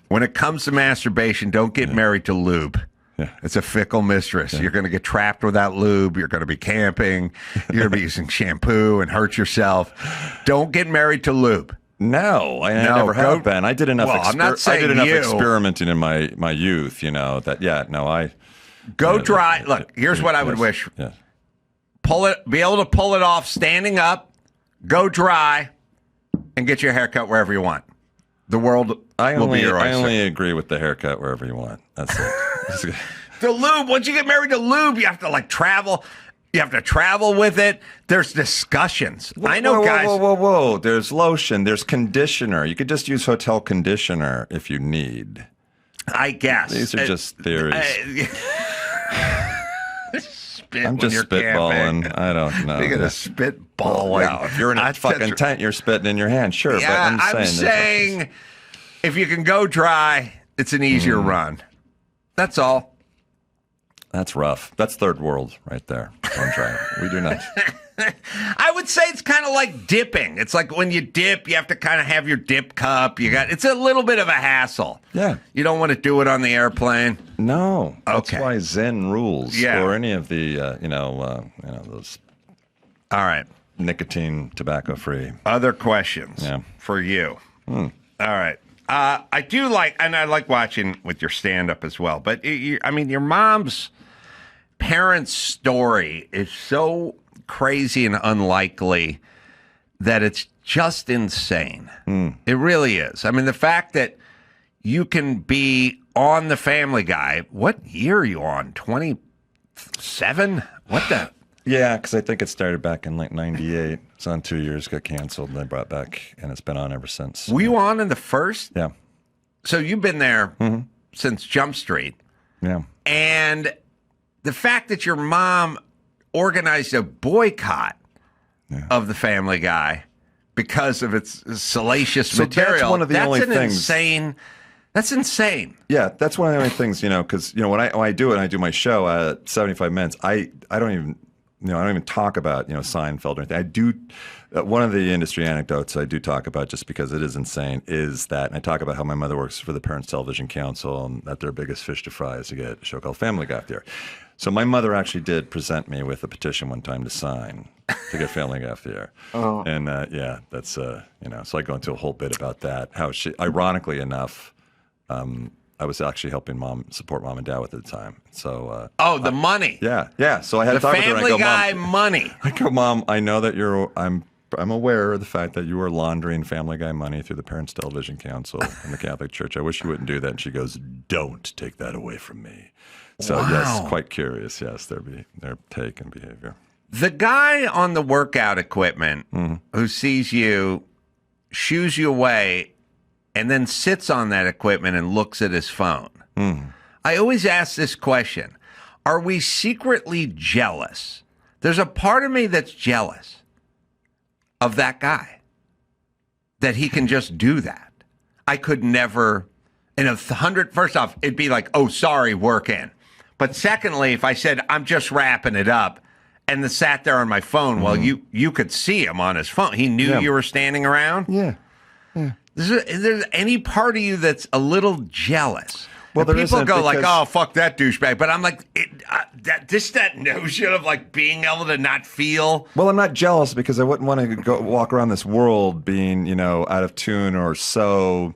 When it comes to masturbation, don't get married to lube. Yeah. It's a fickle mistress. You're going to get trapped without lube. You're going to be camping. You're going to be using shampoo and hurt yourself. Don't get married to lube. No, I never have been. I did enough. Well, I'm not saying I did enough you. experimenting in my youth. You know that. Yeah. No, I. Go dry. Look, here's what I would wish. Yes. Be able to pull it off standing up, go dry, and get your haircut wherever you want. The world will be your oyster. I only agree with the haircut wherever you want. That's it. The lube, once you get married to lube, you have to travel. You have to travel with it. There's discussions. I know guys. Whoa. There's lotion. There's conditioner. You could just use hotel conditioner if you need. I guess. These are just theories. Spit I'm just spitballing. I don't know. You're going to spitball. Well, if you're in a fucking tent, you're spitting in your hand. Sure, yeah, but I'm saying if you can go dry, it's an easier run. That's all. That's rough. That's third world right there. Don't try it. We do not. I would say it's kind of like dipping. It's like when you dip, you have to kind of have your dip cup. It's a little bit of a hassle. Yeah. You don't want to do it on the airplane. No. That's Okay. why Zen rules. Yeah. Or any of the, those All right. nicotine, tobacco-free. Other questions for you. All right. I do like, and I like watching with your stand-up as well. But, your mom's parents' story is so crazy and unlikely that it's just insane. It really is. I mean, the fact that you can be on The Family Guy. What year are you on? 27? What the? Yeah, because I think it started back in like 98. It's on 2 years, got canceled, and they brought back, and it's been on ever since. Were you on in the first? Yeah. So you've been there since Jump Street. Yeah. And the fact that your mom organized a boycott of The Family Guy because of its salacious material. That's one of the only things. That's insane. Yeah, that's one of the only things, because, when I do it and I do my show at 75 minutes, I don't even talk about, Seinfeld or anything. I do, one of the industry anecdotes I do talk about, just because it is insane, is that, and I talk about how my mother works for the Parents Television Council and that their biggest fish to fry is to get a show called Family Guy up there. So my mother actually did present me with a petition one time to sign to get Family Guy off the air. Oh. And that's, so I go into a whole bit about that, how she, ironically enough, I was actually helping support mom and dad with at the time. So the money. Yeah. So I had to talk with her. Family Guy money. I go, Mom, I know that I'm aware of the fact that you are laundering Family Guy money through the Parents Television Council and the Catholic Church. I wish you wouldn't do that. And she goes, don't take that away from me. So yes, quite curious. Yes, their take and behavior. The guy on the workout equipment who sees you, shoos you away, and then sits on that equipment and looks at his phone. I always ask this question. Are we secretly jealous? There's a part of me that's jealous of that guy, that he can just do that. I could never, first off, it'd be like, oh, sorry, work in. But secondly, if I said, I'm just wrapping it up, and sat there on my phone, well, you could see him on his phone. He knew you were standing around? Yeah. Is there any part of you that's a little jealous? Well, and people go like, "Oh, fuck that douchebag," but I'm like, that notion of like being able to not feel. Well, I'm not jealous because I wouldn't want to walk around this world being, out of tune or so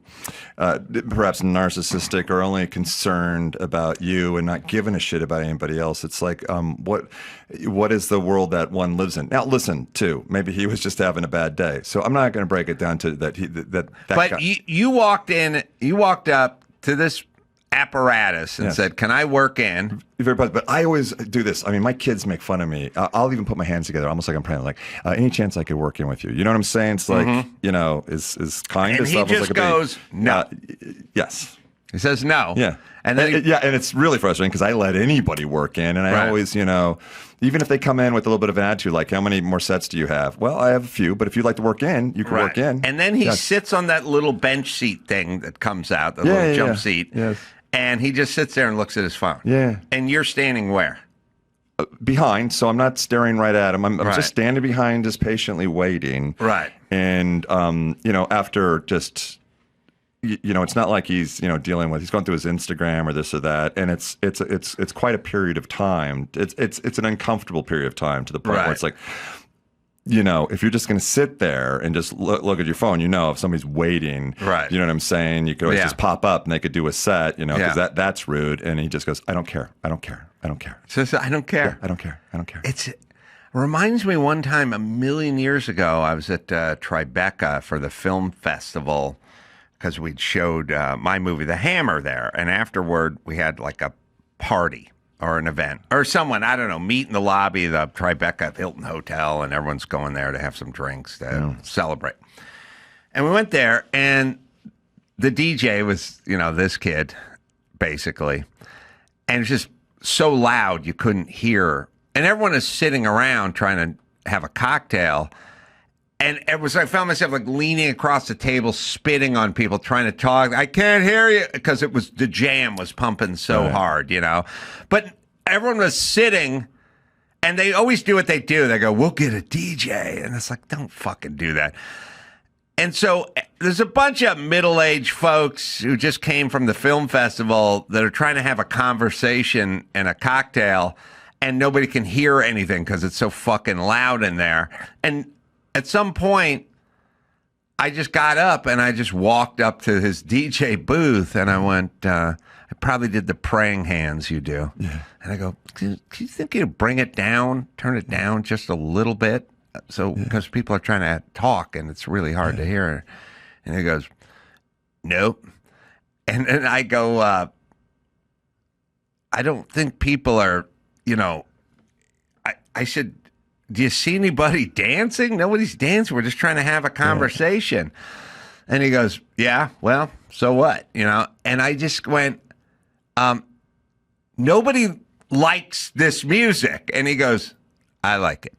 perhaps narcissistic or only concerned about you and not giving a shit about anybody else. It's like, what is the world that one lives in? Now, listen, too, maybe he was just having a bad day, so I'm not going to break it down to that. But guy. You walked up to this apparatus and said, "Can I work in?" But I always do this. I mean, my kids make fun of me. I'll even put my hands together, almost like I'm praying. Like, any chance I could work in with you? You know what I'm saying? It's like, is kind. And he just goes, no. Yes. He says no. Yeah. And then and it's really frustrating because I let anybody work in, and I always, even if they come in with a little bit of an attitude, like, how many more sets do you have? Well, I have a few, but if you'd like to work in, you can work in. And then he sits on that little bench seat thing that comes out, the little jump seat. Yes. And he just sits there and looks at his phone. Yeah. And you're standing where? Behind, so I'm not staring right at him. I'm just standing behind, just patiently waiting. Right. And, after just, it's not like he's, dealing with, he's going through his Instagram or this or that. And it's quite a period of time. It's an uncomfortable period of time to the point where it's like, if you're just going to sit there and just look at your phone, if somebody's waiting, right? You know what I'm saying? You could always just pop up and they could do a set, because that's rude. And he just goes, I don't care. I don't care. I don't care. So I don't care. Yeah, I don't care. I don't care. It reminds me one time, a million years ago, I was at Tribeca for the film festival because we'd showed my movie, The Hammer, there. And afterward, we had like a party. Or an event, or someone, I don't know, meet in the lobby of the Tribeca Hilton Hotel, and everyone's going there to have some drinks to celebrate. And we went there, and the DJ was, this kid, basically. And it was just so loud you couldn't hear. And everyone is sitting around trying to have a cocktail. And I found myself like leaning across the table, spitting on people, trying to talk. I can't hear you because the jam was pumping so hard, But everyone was sitting, And they always do what they do. They go, we'll get a DJ. And it's like, don't fucking do that. And so there's a bunch of middle-aged folks who just came from the film festival that are trying to have a conversation and a cocktail, and nobody can hear anything because it's so fucking loud in there. And at some point, I just got up and I just walked up to his DJ booth and I went, I probably did the praying hands you do. Yeah. And I go, can you think you'd bring it down, turn it down just a little bit? So, because people are trying to talk and it's really hard to hear. And he goes, nope. And I go, I don't think people are, I said, do you see anybody dancing? Nobody's dancing. We're just trying to have a conversation. And he goes, yeah, well, so what? And I just went, nobody likes this music. And he goes, I like it.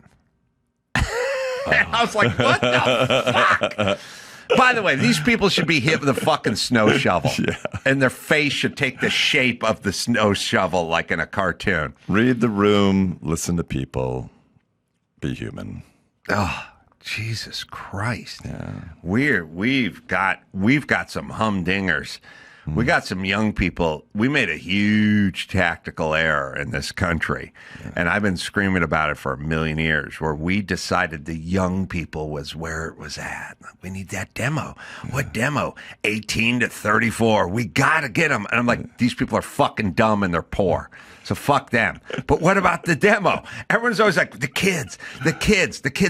And I was like, what the fuck? By the way, these people should be hit with a fucking snow shovel. Yeah. And their face should take the shape of the snow shovel like in a cartoon. Read the room, listen to people, be human. Oh, Jesus Christ. Yeah. We've got some humdingers. We got some young people. We made a huge tactical error in this country. Yeah. And I've been screaming about it for a million years, where we decided the young people was where it was at. We need that demo. Yeah. What demo? 18 to 34. We got to get them. And I'm like, these people are fucking dumb and they're poor. So fuck them. But what about the demo? Everyone's always like, the kids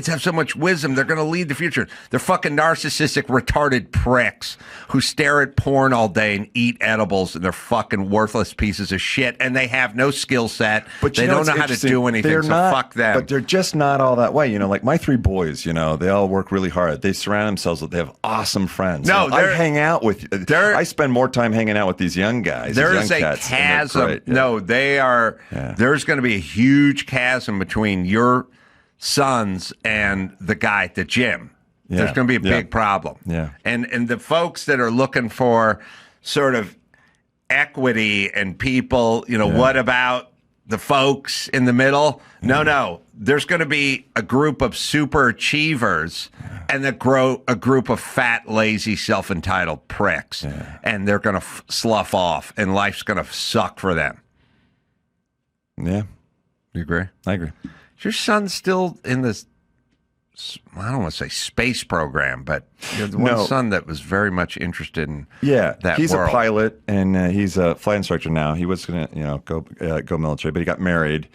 have so much wisdom. They're going to lead the future. They're fucking narcissistic, retarded pricks who stare at porn all day and eat edibles, and they're fucking worthless pieces of shit. And they have no skill set. But they don't know how to do anything. Fuck them. But they're just not all that way. Like my three boys, they all work really hard. They surround themselves with, they have awesome friends. No, I hang out with, I spend more time hanging out with these young guys. There is a chasm. Yeah. No, they are. Yeah. There's going to be a huge chasm between your sons and the guy at the gym. Yeah. There's going to be a big problem. Yeah. And the folks that are looking for sort of equity and people, what about the folks in the middle? No. There's going to be a group of super achievers and a group of fat, lazy, self-entitled pricks. Yeah. And they're going to slough off, and life's going to suck for them. Yeah. You agree? I agree. Is your son still in this, I don't want to say space program, but you're the one son that was very much interested in that he's world. A pilot, and he's a flight instructor now. He was going to go military, but he got married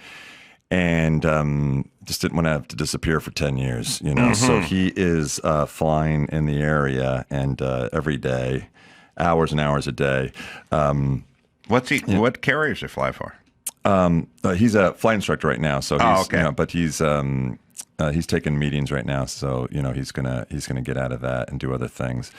and just didn't want to have to disappear for 10 years, So he is flying in the area and every day, hours and hours a day. What carriers he fly for? He's a flight instructor right now, so he's, but he's taking meetings right now, so he's gonna get out of that and do other things.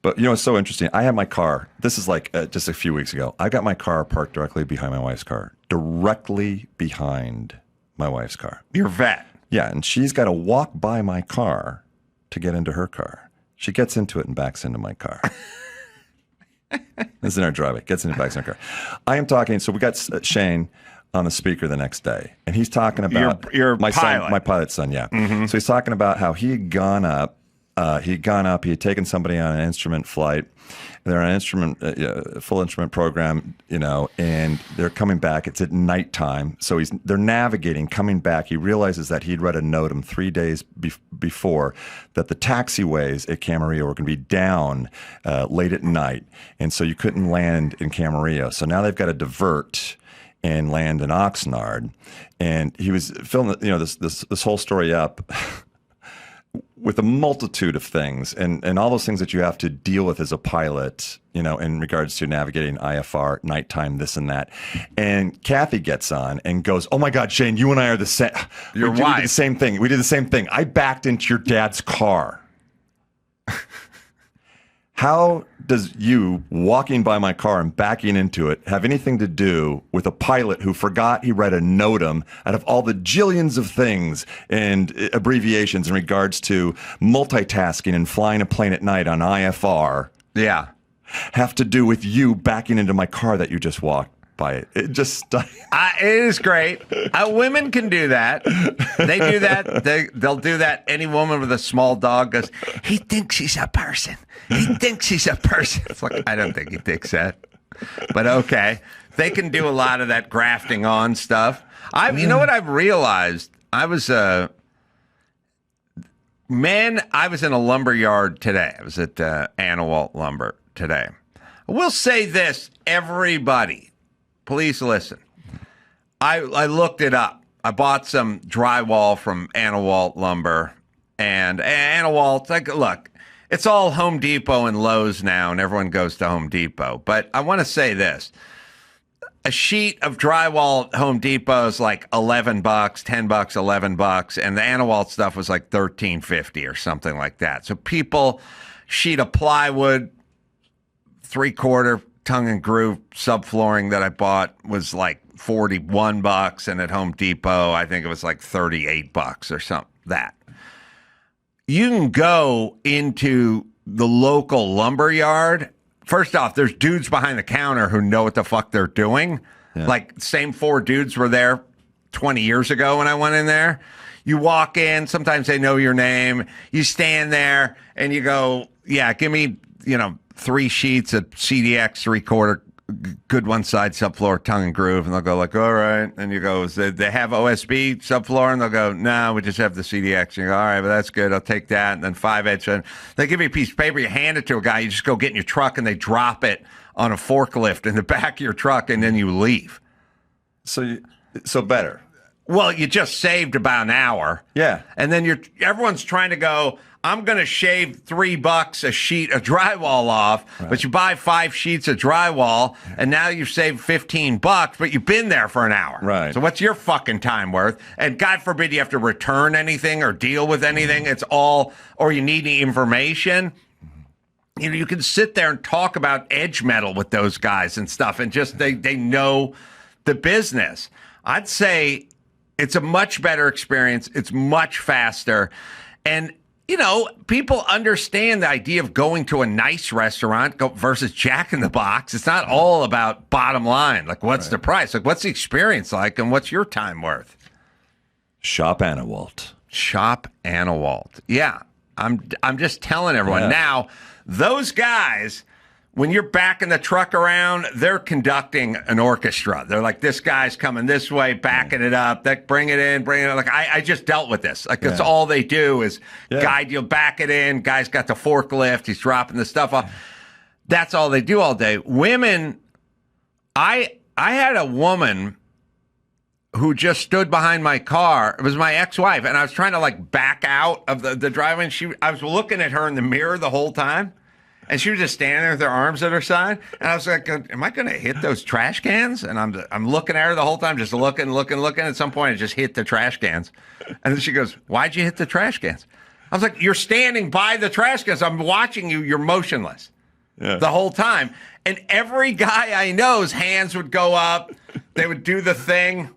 But it's so interesting. I have my car. This is like just a few weeks ago. I got my car parked directly behind my wife's car, directly behind my wife's car. Your vet. Yeah, and she's got to walk by my car to get into her car. She gets into it and backs into my car. This is in our driveway. Gets in the back of our car. I am talking. So we got Shane on the speaker the next day, and he's talking about your my pilot. son, my pilot's son. Yeah. Mm-hmm. So he's talking about how he had gone up. He had taken somebody on an instrument flight. They're on an full instrument program, and they're coming back. It's at nighttime, so they're navigating, coming back. He realizes that he'd read a notum 3 days before that the taxiways at Camarillo were going to be down late at night, and so you couldn't land in Camarillo. So now they've got to divert and land in Oxnard. And he was filming, this whole story up. With a multitude of things and all those things that you have to deal with as a pilot, in regards to navigating IFR, nighttime, this and that. And Kathy gets on and goes, "Oh my God, Shane, you and I are the same. We did the same thing. We did the same thing. I backed into your dad's car." How does you walking by my car and backing into it have anything to do with a pilot who forgot he read a notum out of all the jillions of things and abbreviations in regards to multitasking and flying a plane at night on IFR? Yeah. Have to do with you backing into my car that you just walked by it. It just it is great. Women can do that. They do that. They'll do that. Any woman with a small dog goes, he thinks he's a person. He thinks he's a person. It's like, I don't think he thinks that. But okay. They can do a lot of that grafting on stuff. You know what I've realized? I was in a lumber yard today. I was at Anawalt Lumber today. I will say this, everybody, please listen. I looked it up. I bought some drywall from Anawalt Lumber, and Anawalt, look, it's all Home Depot and Lowe's now, and everyone goes to Home Depot. But I want to say this. A sheet of drywall at Home Depot is like $11, $10, $11, and the Anawalt stuff was like $13.50 or something like that. So sheet of plywood, 3/4 tongue and groove subflooring that I bought was like $41, and at Home Depot I think it was like $38 or something. That you can go into the local lumber yard. First off, there's dudes behind the counter who know what the fuck they're doing. Yeah. Like, same 4 dudes were there 20 years ago when I went in there. You walk in, sometimes they know your name. You stand there and you go, yeah, give me, 3 sheets of CDX 3/4, good one side subfloor, tongue and groove. And they'll go like, all right. And you go, they have OSB subfloor? And they'll go, no, we just have the CDX. And you go, all right, well, that's good. I'll take that. And then 5/8. And they give you a piece of paper. You hand it to a guy. You just go get in your truck and they drop it on a forklift in the back of your truck. And then you leave. So better. Well, you just saved about an hour. Yeah. And then everyone's trying to go, I'm going to shave $3 a sheet of drywall off, right. But you buy 5 sheets of drywall, and now you've saved $15, but you've been there for an hour. Right. So what's your fucking time worth? And God forbid you have to return anything or deal with anything. It's all, or you need any information. You can sit there and talk about edge metal with those guys and stuff, and just they know the business. I'd say it's a much better experience. It's much faster. And people understand the idea of going to a nice restaurant versus Jack in the Box. It's not all about bottom line. Like, what's the price? Like, what's the experience like, and what's your time worth? Shop Anawalt. Shop Anawalt. Yeah, I'm just telling everyone. Yeah. Now, those guys, when you're backing the truck around, they're conducting an orchestra. They're like, this guy's coming this way, backing it up. Bring it in. Like, I just dealt with this. Like, that's all they do is guide you, back it in. Guy's got the forklift. He's dropping the stuff off. That's all they do all day. Women, I had a woman who just stood behind my car. It was my ex-wife, and I was trying to, like, back out of the driveway. And I was looking at her in the mirror the whole time. And she was just standing there with her arms at her side. And I was like, am I going to hit those trash cans? And I'm looking at her the whole time, just looking. At some point, I just hit the trash cans. And then she goes, why'd you hit the trash cans? I was like, you're standing by the trash cans. I'm watching you. You're motionless the whole time. And every guy I know's hands would go up. They would do the thing,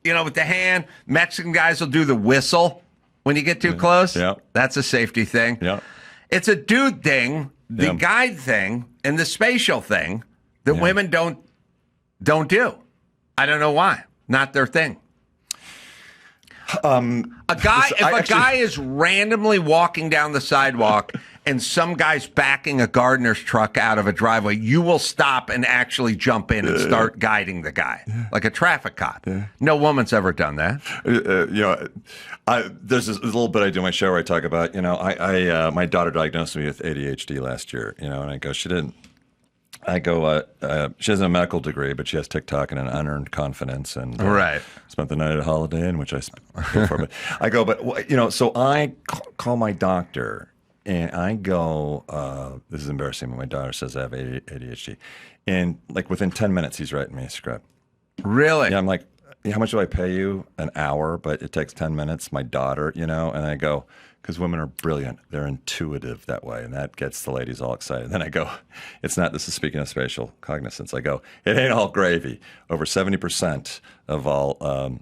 with the hand. Mexican guys will do the whistle when you get too close. Yeah. That's a safety thing. Yeah. It's a dude thing. The guide thing and the spatial thing that women don't do. I don't know why. Not their thing. A guy is randomly walking down the sidewalk and some guy's backing a gardener's truck out of a driveway, you will stop and actually jump in and start guiding the guy like a traffic cop. No woman's ever done that. There's this little bit I do on my show where I talk about, my daughter diagnosed me with ADHD last year, and I go, she didn't. I go, she has a medical degree, but she has TikTok and an unearned confidence, and spent the night at a Holiday Inn, which I paid for. But I go, so I call my doctor, and I go, this is embarrassing, but my daughter says I have ADHD, and like within 10 minutes, he's writing me a script. Really? Yeah, I'm like, how much do I pay you? An hour, but it takes 10 minutes. My daughter, and I go, because women are brilliant. They're intuitive that way, and that gets the ladies all excited. Then I go, this is speaking of spatial cognizance. I go, it ain't all gravy. Over 70% of all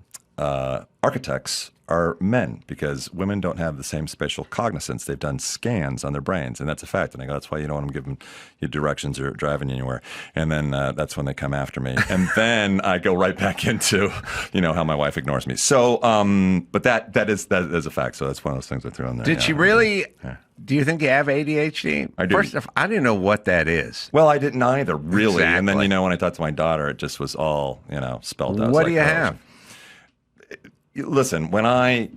architects are men, because women don't have the same spatial cognizance. They've done scans on their brains, and that's a fact. And I go, that's why you don't want them giving you directions or driving you anywhere. And then that's when they come after me. And then I go right back into, how my wife ignores me. So, but that is a fact. So that's one of those things I threw in there. Did she really? Yeah. Do you think you have ADHD? I do. First off, I didn't know what that is. Well, I didn't either, really. Exactly. And then, when I talked to my daughter, it just was all, spelled out. What do you have? Listen, when I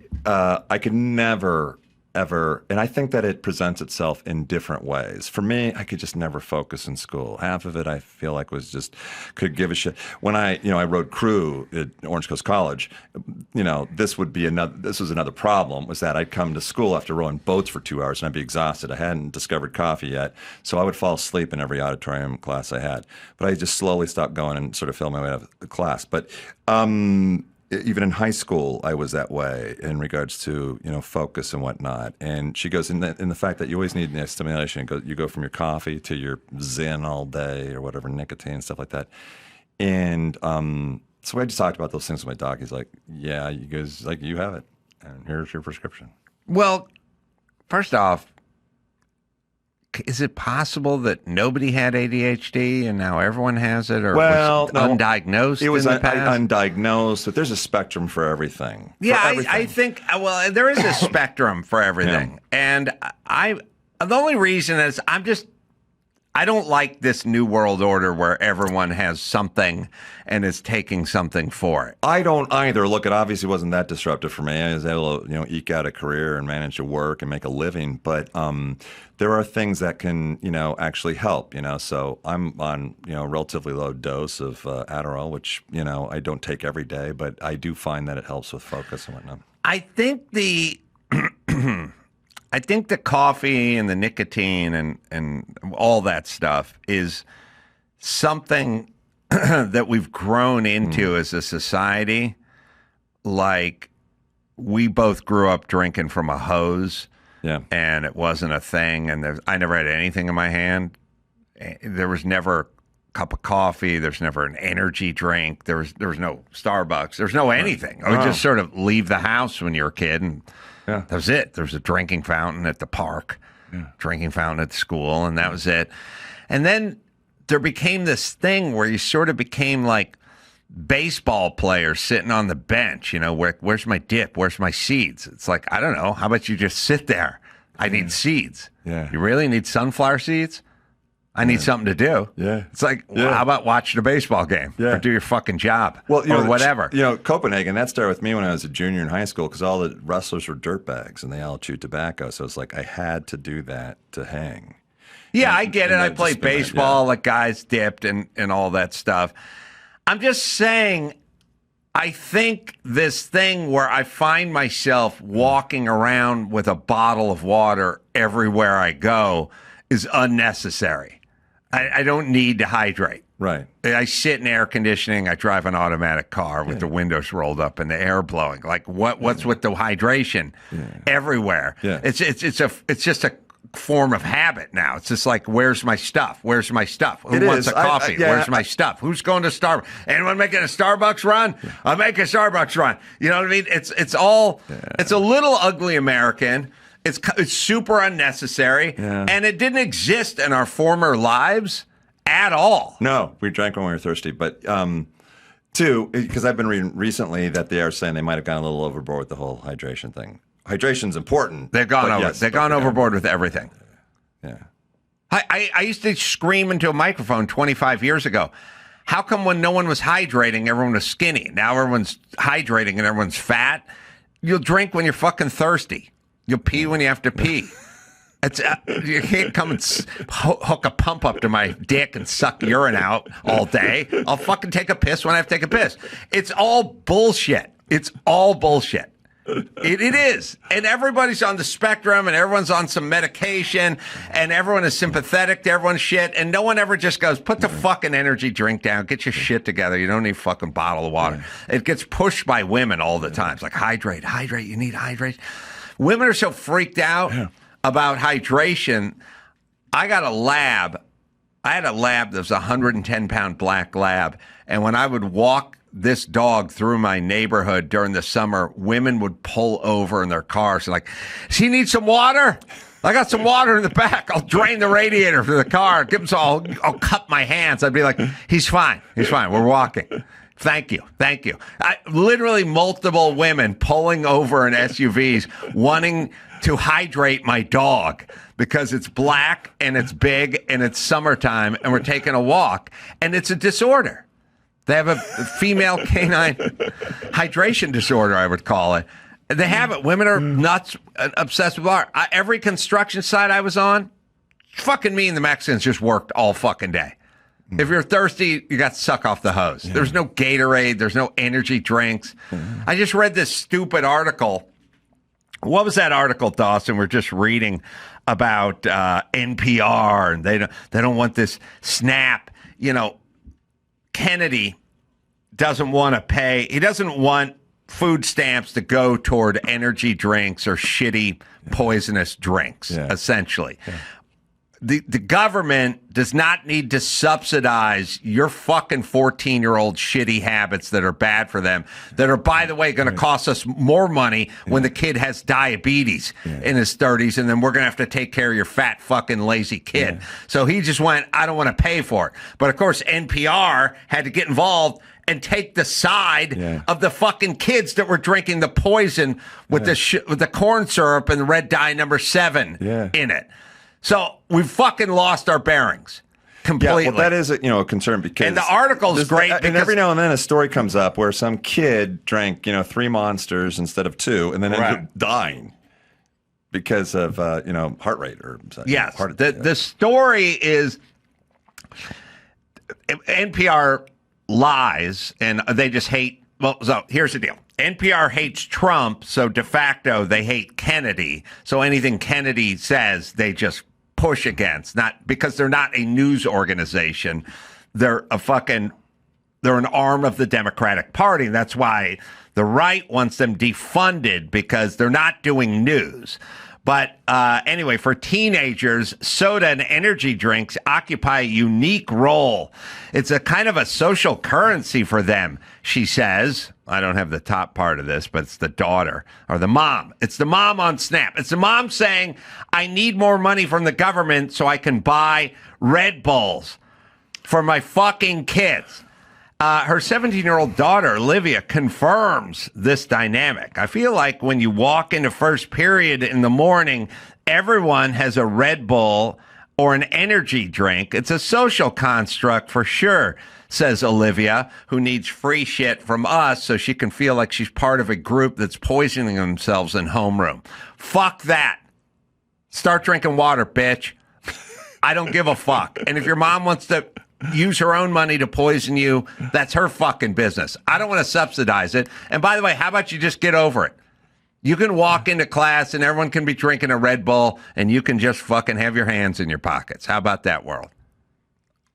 could never, ever, and I think that it presents itself in different ways. For me, I could just never focus in school. Half of it I feel like was just could give a shit. When I rode crew at Orange Coast College, this was another problem, was that I'd come to school after rowing boats for 2 hours and I'd be exhausted. I hadn't discovered coffee yet, so I would fall asleep in every auditorium class I had. But I just slowly stopped going and sort of fell my way out of the class. But even in high school, I was that way in regards to focus and whatnot. And she goes in the fact that you always need stimulation. You go from your coffee to your Zen all day or whatever, nicotine and stuff like that. And so I just talked about those things with my doc. He's like, "Yeah, you guys you have it, and here's your prescription." Well, first off, is it possible that nobody had ADHD and now everyone has it, or was it undiagnosed? It was undiagnosed, but there's a spectrum for everything. Yeah, I think, there is a spectrum for everything. And the only reason is I don't like this new world order where everyone has something and is taking something for it. I don't either. Look, it obviously wasn't that disruptive for me. I was able to, eke out a career and manage to work and make a living. But there are things that can, actually help. So I'm on, a relatively low dose of Adderall, which I don't take every day, but I do find that it helps with focus and whatnot. I think the coffee and the nicotine and all that stuff is something that we've grown into as a society. Like, we both grew up drinking from a hose, and it wasn't a thing. And I never had anything in my hand. There was never a cup of coffee. There's never an energy drink. There was no Starbucks. There's no anything. I would just sort of leave the house when you're a kid, and that was it. There was a drinking fountain at the park, drinking fountain at the school, and that was it. And then there became this thing where you sort of became like baseball players sitting on the bench. Where's my dip? Where's my seeds? It's like, I don't know. How about you just sit there? I need seeds. Yeah. You really need sunflower seeds? I need something to do. Yeah. It's like, well, how about watching a baseball game or do your fucking job or whatever? Copenhagen, that started with me when I was a junior in high school because all the wrestlers were dirtbags and they all chewed tobacco. So it's like I had to do that to hang. Yeah, I get it. I played baseball, like guys dipped and all that stuff. I'm just saying, I think this thing where I find myself walking around with a bottle of water everywhere I go is unnecessary. I don't need to hydrate. Right. I sit in air conditioning. I drive an automatic car with the windows rolled up and the air blowing. Like, what's with the hydration everywhere? Yeah. It's just a form of habit now. It's just like, where's my stuff? Where's my stuff? Who wants a coffee? Where's my stuff? Who's going to Starbucks? Anyone making a Starbucks run? I'll make a Starbucks run. You know what I mean? It's a little ugly American. It's super unnecessary, and it didn't exist in our former lives at all. No, we drank when we were thirsty. But two, because I've been reading recently that they are saying they might have gone a little overboard with the whole hydration thing. Hydration's important. They've gone overboard with everything. Yeah. I used to scream into a microphone 25 years ago. How come when no one was hydrating, everyone was skinny? Now everyone's hydrating and everyone's fat. You'll drink when you're fucking thirsty. You'll pee when you have to pee. You can't come and hook a pump up to my dick and suck urine out all day. I'll fucking take a piss when I have to take a piss. It's all bullshit. It's all bullshit. It is. And everybody's on the spectrum and everyone's on some medication and everyone is sympathetic to everyone's shit. And no one ever just goes, put the fucking energy drink down, get your shit together. You don't need a fucking bottle of water. It gets pushed by women all the time. It's like, hydrate, you need hydration. Women are so freaked out about hydration. I got a lab. I had a lab that was a 110-pound black lab. And when I would walk this dog through my neighborhood during the summer, women would pull over in their cars and like, she needs some water? I got some water in the back. I'll drain the radiator for the car. Give him some, I'll cup my hands. I'd be like, he's fine. He's fine. We're walking. Thank you. Thank you. Literally multiple women pulling over in SUVs wanting to hydrate my dog because it's black and it's big and it's summertime and we're taking a walk and it's a disorder. They have a female canine hydration disorder, I would call it. They have it. Women are nuts, obsessed with water. Every construction site I was on, fucking me and the Mexicans just worked all fucking day. If you're thirsty, you got to suck off the hose. Yeah. There's no Gatorade. There's no energy drinks. I just read this stupid article. What was that article, Dawson? We're just reading about NPR, and they don't want this SNAP. You know, Kennedy doesn't want to pay. He doesn't want food stamps to go toward energy drinks or shitty, poisonous drinks, essentially. Yeah. The government does not need to subsidize your fucking 14-year-old shitty habits that are bad for them, that are, by the way, going to cost us more money when the kid has diabetes in his 30s, and then we're going to have to take care of your fat fucking lazy kid. So he just went, I don't want to pay for it. But, of course, NPR had to get involved and take the side of the fucking kids that were drinking the poison with the corn syrup and the red dye number 7 in it. So we've fucking lost our bearings completely. Yeah, well, that is a concern because and the article's great. And every now and then a story comes up where some kid drank 3 Monsters instead of 2, and then ended up dying because of heart rate or something. Yes, the story is NPR lies and they just hate. Well, so here's the deal. NPR hates Trump, so de facto they hate Kennedy. So anything Kennedy says, they just push against. Not because they're not a news organization. They're an arm of the Democratic Party. And that's why the right wants them defunded, because they're not doing news. But anyway, for teenagers, soda and energy drinks occupy a unique role. It's a kind of a social currency for them, she says. I don't have the top part of this, but it's the daughter or the mom. It's the mom on Snap. It's the mom saying, I need more money from the government so I can buy Red Bulls for my fucking kids. Her 17-year-old daughter, Olivia, confirms this dynamic. I feel like when you walk into first period in the morning, everyone has a Red Bull or an energy drink. It's a social construct for sure, says Olivia, who needs free shit from us so she can feel like she's part of a group that's poisoning themselves in homeroom. Fuck that. Start drinking water, bitch. I don't give a fuck. And if your mom wants to use her own money to poison you, that's her fucking business. I don't want to subsidize it. And by the way, how about you just get over it? You can walk into class and everyone can be drinking a Red Bull and you can just fucking have your hands in your pockets. How about that world?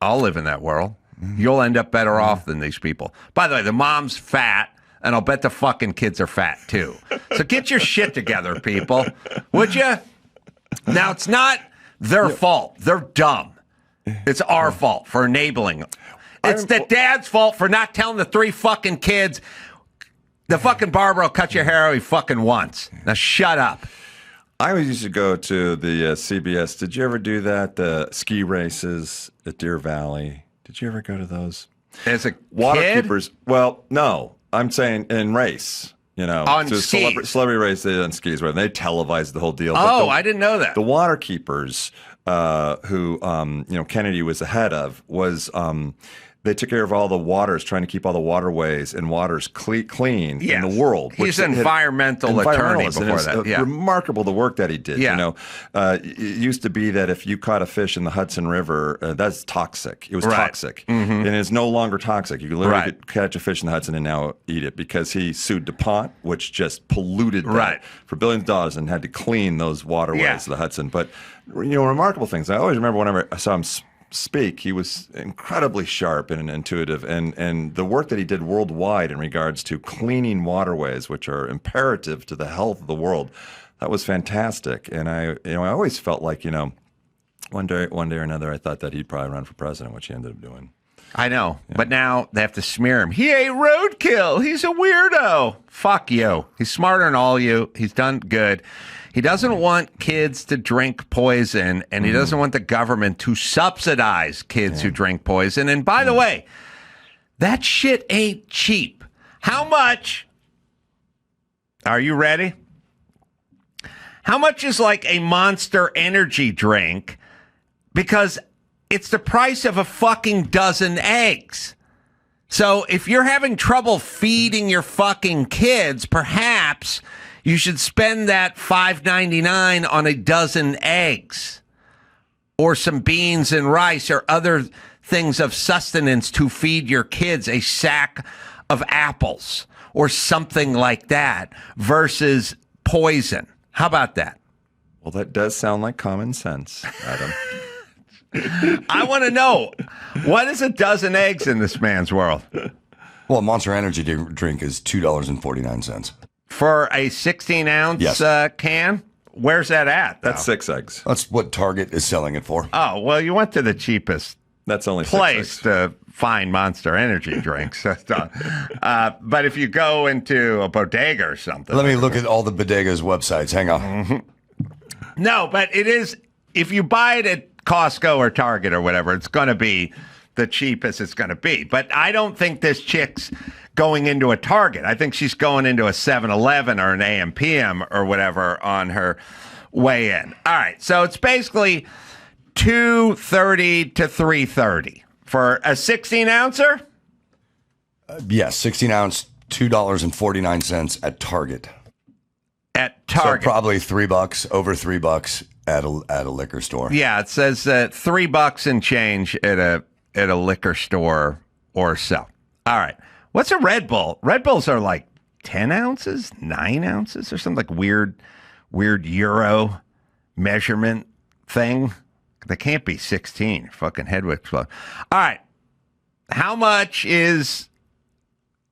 I'll live in that world. You'll end up better off than these people. By the way, the mom's fat, and I'll bet the fucking kids are fat too. So get your shit together, people. Would you? Now, it's not their fault. They're dumb. It's our fault for enabling them. It's the dad's fault for not telling the 3 fucking kids, the fucking barber will cut your hair he fucking wants. Now shut up. I always used to go to the CBS. Did you ever do that? The ski races at Deer Valley. Did you ever go to those? As a water kid? keepers. Well, no. I'm saying in race. On skis. Celebrity race on skis, where they televised the whole deal. I didn't know that. The water keepers, who Kennedy was the head of, was they took care of all the waters, trying to keep all the waterways and waters clean in the world. He's an environmental attorney before that. Yeah. Remarkable the work that he did. Yeah. It used to be that if you caught a fish in the Hudson River, that's toxic. It was toxic. And it's no longer toxic. You can literally could catch a fish in the Hudson and now eat it, because he sued DuPont, which just polluted that for billions of dollars and had to clean those waterways of the Hudson. But, remarkable things. I always remember whenever I saw him speak, he was incredibly sharp and intuitive, and the work that he did worldwide in regards to cleaning waterways, which are imperative to the health of the world, that was fantastic. And I always felt like one day or another I thought that he'd probably run for president, which he ended up doing. I know, but now they have to smear him. He ate roadkill. He's a weirdo. Fuck you. He's smarter than all you. He's done good. He doesn't want kids to drink poison, and he doesn't want the government to subsidize kids who drink poison. And by the way, that shit ain't cheap. How much? Are you ready? How much is like a Monster energy drink? Because it's the price of a fucking dozen eggs. So if you're having trouble feeding your fucking kids, perhaps you should spend that $5.99 on a dozen eggs or some beans and rice or other things of sustenance to feed your kids, a sack of apples or something like that versus poison. How about that? Well, that does sound like common sense, Adam. I want to know, what is a dozen eggs in this man's world? Well, Monster Energy drink is $2.49. For a 16-ounce Yes. can? Where's that at? That's 6 eggs. That's what Target is selling it for. Oh, well, you went to the cheapest That's only 6 place eggs. to find Monster Energy drinks. But if you go into a bodega or something. Let me look at all the bodega's websites. Hang on. No, but it is, if you buy it at Costco or Target or whatever, it's going to be the cheapest it's going to be. But I don't think this chick's going into a Target. I think she's going into a 7-Eleven or an AM/PM or whatever on her way in. All right, so it's basically $2.30 to $3.30 for a 16-ouncer. Yes, 16 ounce, $2.49 at Target. At Target, So probably $3, over $3 at a liquor store. yeah, it says $3 and change at a liquor store or so. All right. What's a Red Bull? Red Bulls are like 10 ounces, 9 ounces, or some like weird Euro measurement thing. They can't be 16. Your fucking head would explode. All right. How much is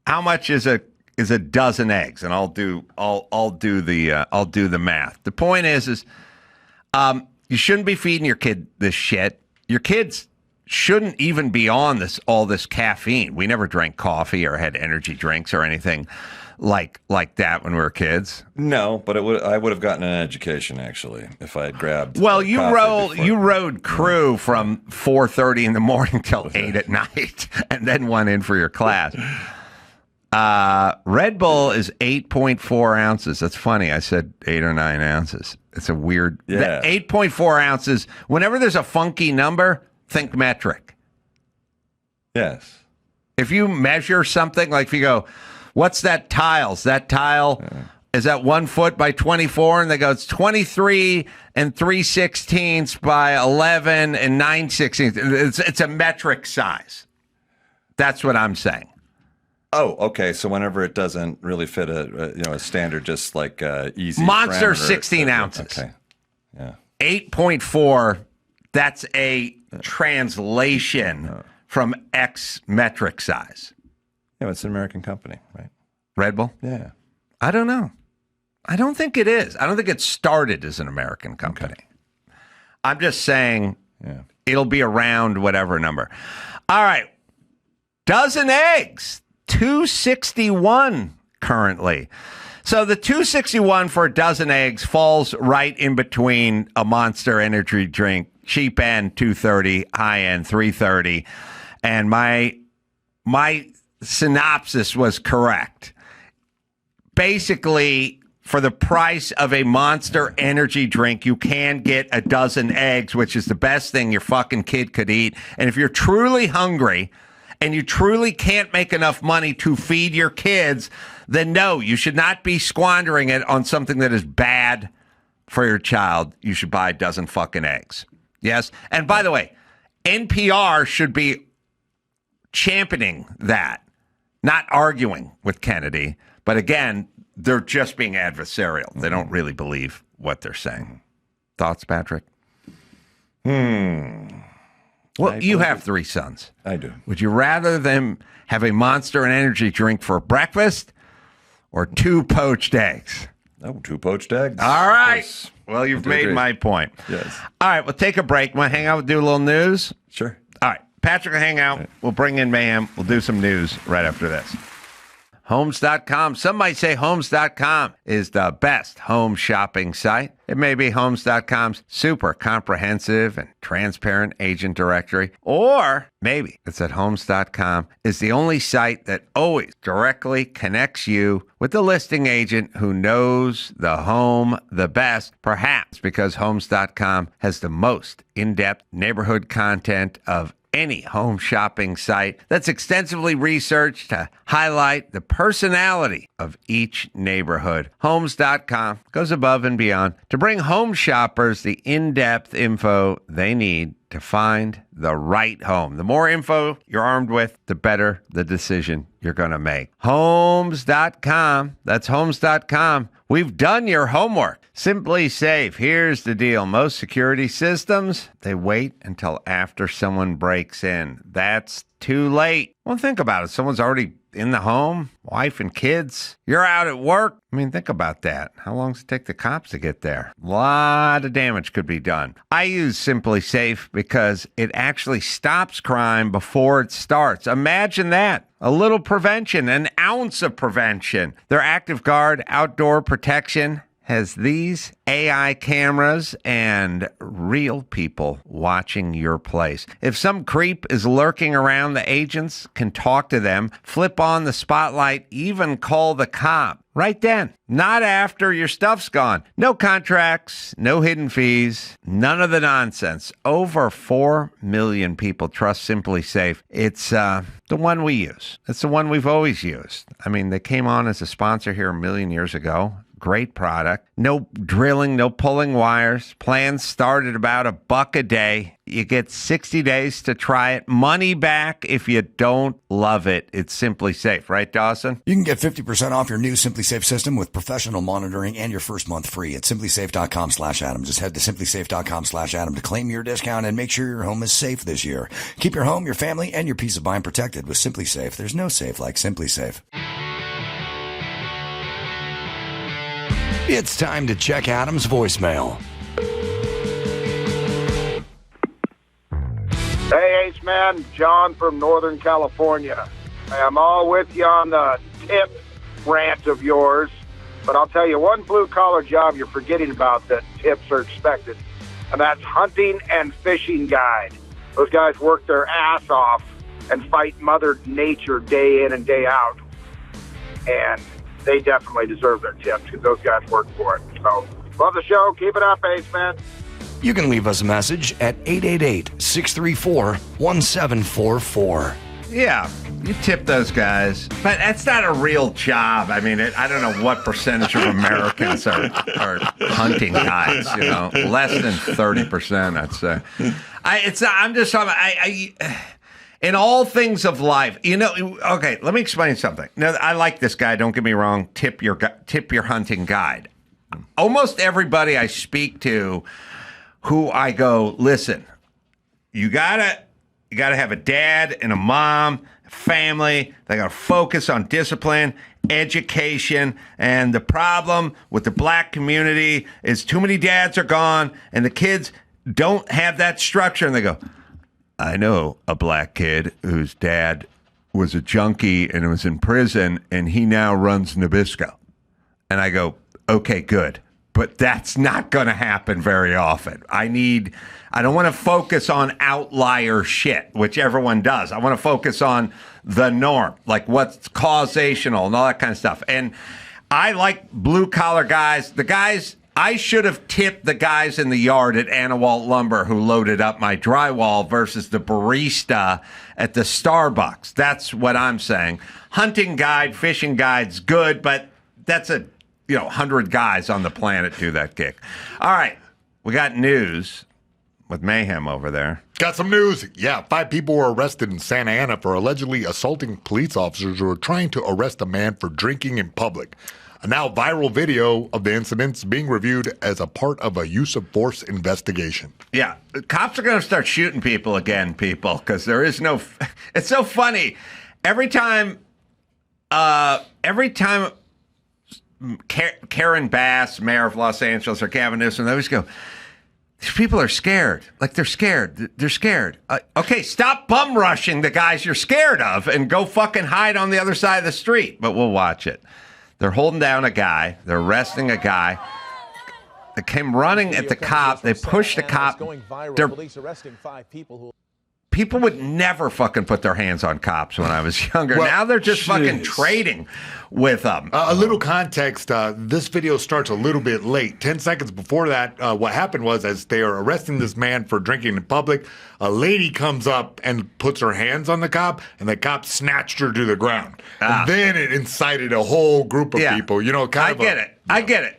a dozen eggs? And I'll do the math. The point is you shouldn't be feeding your kid this shit. Your kids shouldn't even be on all this caffeine. We never drank coffee or had energy drinks or anything like that when we were kids. No, but I would have gotten an education actually if I had grabbed. Well, you coffee rode crew from 4:30 in the morning till 8 at night, and then went in for your class. Red Bull is 8.4 ounces. That's funny. I said 8 or 9 ounces. It's a weird. Yeah. 8.4 ounces. Whenever there's a funky number, think metric. Yes. If you measure something, like if you go, what's that tiles? That tile, is that 1 foot by 24? And they go, it's 23 and 3/16 by 11 and 9/16. It's a metric size. That's what I'm saying. Oh, okay. So whenever it doesn't really fit a standard, just like easy Monster, parameter, 16 ounces. Okay. Yeah. 8.4. That's a translation from X metric size. Yeah, it's an American company, right? Red Bull? Yeah. I don't know. I don't think it is. I don't think it started as an American company. Okay. I'm just saying it'll be around whatever number. All right. Dozen eggs, $2.61 currently. So the $2.61 for a dozen eggs falls right in between a Monster energy drink, cheap end $2.30, high end $3.30. And my synopsis was correct. Basically, for the price of a Monster energy drink, you can get a dozen eggs, which is the best thing your fucking kid could eat. And if you're truly hungry and you truly can't make enough money to feed your kids, then no, you should not be squandering it on something that is bad for your child. You should buy a dozen fucking eggs. Yes? And by the way, NPR should be championing that, not arguing with Kennedy. But again, they're just being adversarial. They don't really believe what they're saying. Thoughts, Patrick? Well, you have 3 sons. I do. Would you rather them have a Monster and energy drink for breakfast or 2 poached eggs? Oh, 2 poached eggs. All right. Yes. Well, you've I do made agree. my point. Yes. All right, we'll take a break. Want to hang out and do a little news? Sure. All right. Patrick will hang out. We'll bring in Mayhem. We'll do some news right after this. Homes.com. Some might say Homes.com is the best home shopping site. It may be Homes.com's super comprehensive and transparent agent directory, or maybe it's that Homes.com is the only site that always directly connects you with the listing agent who knows the home the best, perhaps because Homes.com has the most in-depth neighborhood content of any home shopping site that's extensively researched to highlight the personality of each neighborhood. Homes.com goes above and beyond to bring home shoppers the in-depth info they need to find the right home. The more info you're armed with, the better the decision you're going to make. Homes.com. That's Homes.com. We've done your homework. Simply Safe. Here's the deal. Most security systems, they wait until after someone breaks in. That's too late. Well, think about it. Someone's already in the home, wife and kids. You're out at work. I mean, think about that. How long does it take the cops to get there? A lot of damage could be done. I use Simply Safe because it actually stops crime before it starts. Imagine that. A little prevention, an ounce of prevention. Their Active Guard outdoor protection has these AI cameras and real people watching your place. If some creep is lurking around, the agents can talk to them, flip on the spotlight, even call the cop. Right then, not after your stuff's gone. No contracts, no hidden fees, none of the nonsense. Over 4 million people trust Simply Safe. It's the one we use. It's the one we've always used. I mean, they came on as a sponsor here a million years ago. Great product. No drilling, no pulling wires. Plans start at about $1 a day. You get 60 days to try it. Money back if you don't love it. It's Simply Safe, right, Dawson? You can get 50% off your new Simply Safe system with professional monitoring and your first month free at simplysafe.com/Adam. Just head to simplysafe.com/Adam to claim your discount and make sure your home is safe this year. Keep your home, your family, and your peace of mind protected with Simply Safe. There's no safe like Simply Safe. It's time to check Adam's voicemail. Hey, Ace Man, John from Northern California. I'm all with you on the tip rant of yours, but I'll tell you one blue-collar job you're forgetting about that tips are expected, and that's hunting and fishing guide. Those guys work their ass off and fight Mother Nature day in and day out, and they definitely deserve their tips because those guys work for it. So, love the show. Keep it up, Ace Man. You can leave us a message at 888-634-1744. Yeah, you tip those guys. But that's not a real job. I mean, I don't know what percentage of Americans are hunting guides, you know. Less than 30%, I'd say. I'm just talking in all things of life, you know, okay, let me explain something. Now, I like this guy, don't get me wrong, tip your hunting guide. Almost everybody I speak to who I go, listen, you gotta have a dad and a mom, family, they gotta focus on discipline, education, and the problem with the black community is too many dads are gone and the kids don't have that structure, and they go, I know a black kid whose dad was a junkie and was in prison, and he now runs Nabisco. And I go, okay, good. But that's not going to happen very often. I don't want to focus on outlier shit, which everyone does. I want to focus on the norm, like what's causational and all that kind of stuff. And I like blue-collar guys. I should have tipped the guys in the yard at Anawalt Lumber who loaded up my drywall versus the barista at the Starbucks. That's what I'm saying. Hunting guide, fishing guide's good, but that's 100 guys on the planet do that gig. All right, we got news with Mayhem over there. Got some news. Yeah, 5 people were arrested in Santa Ana for allegedly assaulting police officers who were trying to arrest a man for drinking in public. A now viral video of the incidents being reviewed as a part of a use of force investigation. Yeah, cops are going to start shooting people again, because there is no... It's so funny. Every time Karen Bass, mayor of Los Angeles, or Gavin Newsom, they always go, These people are scared. Like, they're scared. They're scared. Okay, stop bum rushing the guys you're scared of and go fucking hide on the other side of the street. But we'll watch it. They're holding down a guy. They're arresting a guy. They came running at the cop. They pushed the cop. People would never fucking put their hands on cops when I was younger. Well, now they're just fucking trading with them. A little context, this video starts a little bit late. 10 seconds before that, what happened was as they are arresting this man for drinking in public, a lady comes up and puts her hands on the cop, and the cop snatched her to the ground. And then it incited a whole group of people. You know, I get it.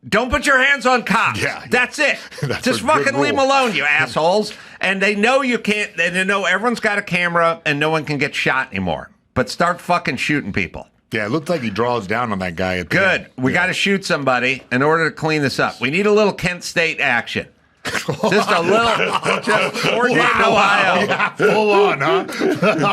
Don't put your hands on cops. Yeah. That's it. That's Just a good fucking leave them rule. alone, you assholes. And they know you can't, they know everyone's got a camera and no one can get shot anymore. But start fucking shooting people. Yeah, it looks like he draws down on that guy at the Good. end. We got to shoot somebody in order to clean this up. We need a little Kent State action. Just a little, just or Dayton, Ohio. Yeah, full on, huh?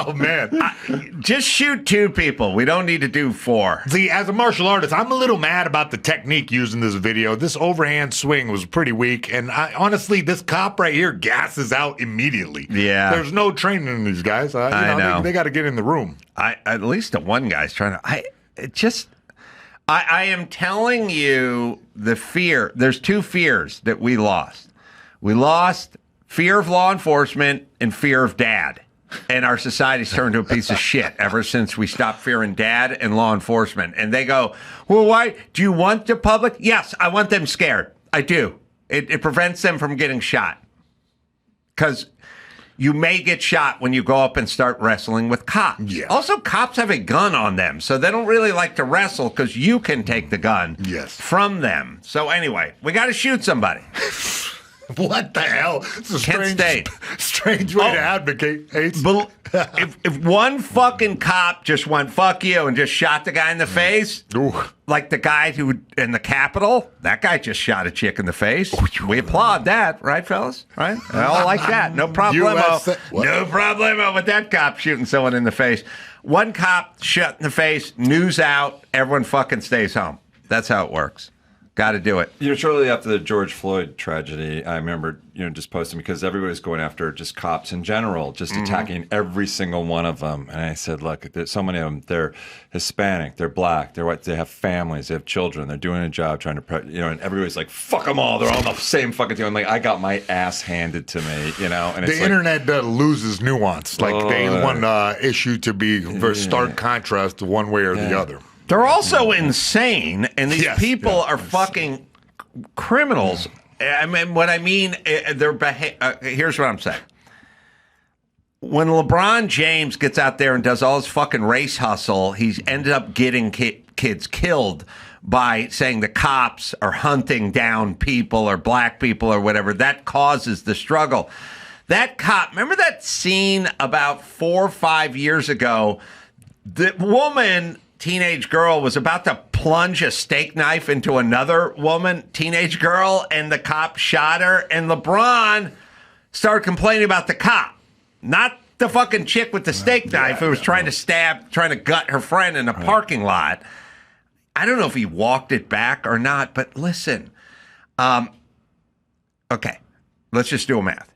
Oh, man. Just shoot 2 people. We don't need to do 4. See, as a martial artist, I'm a little mad about the technique used in this video. This overhand swing was pretty weak, and honestly, this cop right here gasses out immediately. Yeah. There's no training in these guys. I know. They got to get in the room. At least the one guy's trying to. I am telling you the fear. There's 2 fears that we lost. We lost fear of law enforcement and fear of dad. And our society's turned to a piece of shit ever since we stopped fearing dad and law enforcement. And they go, well, why? Do you want the public? Yes, I want them scared. I do. It prevents them from getting shot. Because you may get shot when you go up and start wrestling with cops. Yeah. Also, cops have a gun on them, so they don't really like to wrestle because you can take the gun from them. So anyway, we got to shoot somebody. What the hell? It's a Kent State. strange way to advocate hate. If one fucking cop just went fuck you and just shot the guy in the face, like the guy who in the Capitol, that guy just shot a chick in the face. We applaud that, right, fellas? Right? I all like that. No problemo. No problemo with that cop shooting someone in the face. One cop shot in the face, news out, everyone fucking stays home. That's how it works. Got to do it. You know, shortly after the George Floyd tragedy, I remember, just posting because everybody's going after just cops in general, just attacking every single one of them. And I said, look, there's so many of them. They're Hispanic, they're black, they're white, they have families, they have children, they're doing a job trying to, and everybody's like, fuck them all. They're all the same fucking thing. I'm like, I got my ass handed to me, And it's the internet loses nuance. Like they want issue to be very stark contrast to one way or the other. They're also insane, and these people are fucking criminals. I mean, what I mean, here's what I'm saying. When LeBron James gets out there and does all his fucking race hustle, he's ended up getting kids killed by saying the cops are hunting down people or black people or whatever. That causes the struggle. That cop, remember that scene about 4 or 5 years ago? The woman... teenage girl was about to plunge a steak knife into another woman, teenage girl, and the cop shot her. And LeBron started complaining about the cop, not the fucking chick with the steak knife who was trying to gut her friend in a parking lot. I don't know if he walked it back or not, but listen. Okay, let's just do a math.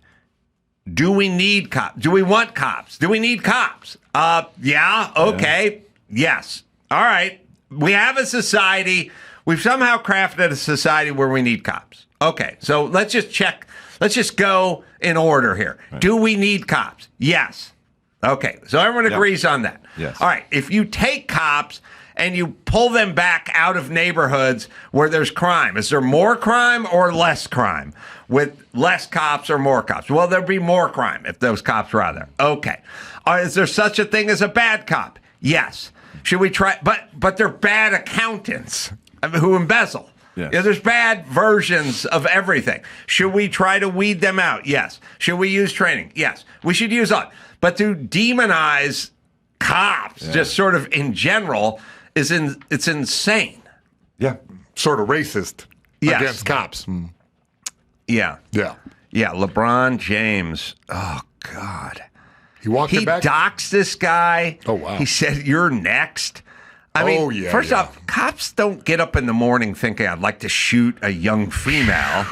Do we need cops? Do we want cops? Do we need cops? Yeah, okay, yes. All right, we have a society. We've somehow crafted a society where we need cops. Okay, so let's just check. Let's just go in order here. Right. Do we need cops? Yes. Okay, so everyone agrees on that. Yes. All right, if you take cops and you pull them back out of neighborhoods where there's crime, is there more crime or less crime? With less cops or more cops? Well, there'd be more crime if those cops were out there. Okay. Is there such a thing as a bad cop? Yes. Should we try? But they're bad accountants who embezzle. Yes. Yeah, there's bad versions of everything. Should we try to weed them out? Yes. Should we use training? Yes. We should use all. But to demonize cops, just sort of in general, it's insane. Yeah, sort of racist against cops. Yeah. Yeah. Yeah. LeBron James. Oh God. He walked it back? Doxed this guy. Oh, wow. He said, you're next. I mean, first off, cops don't get up in the morning thinking, I'd like to shoot a young female.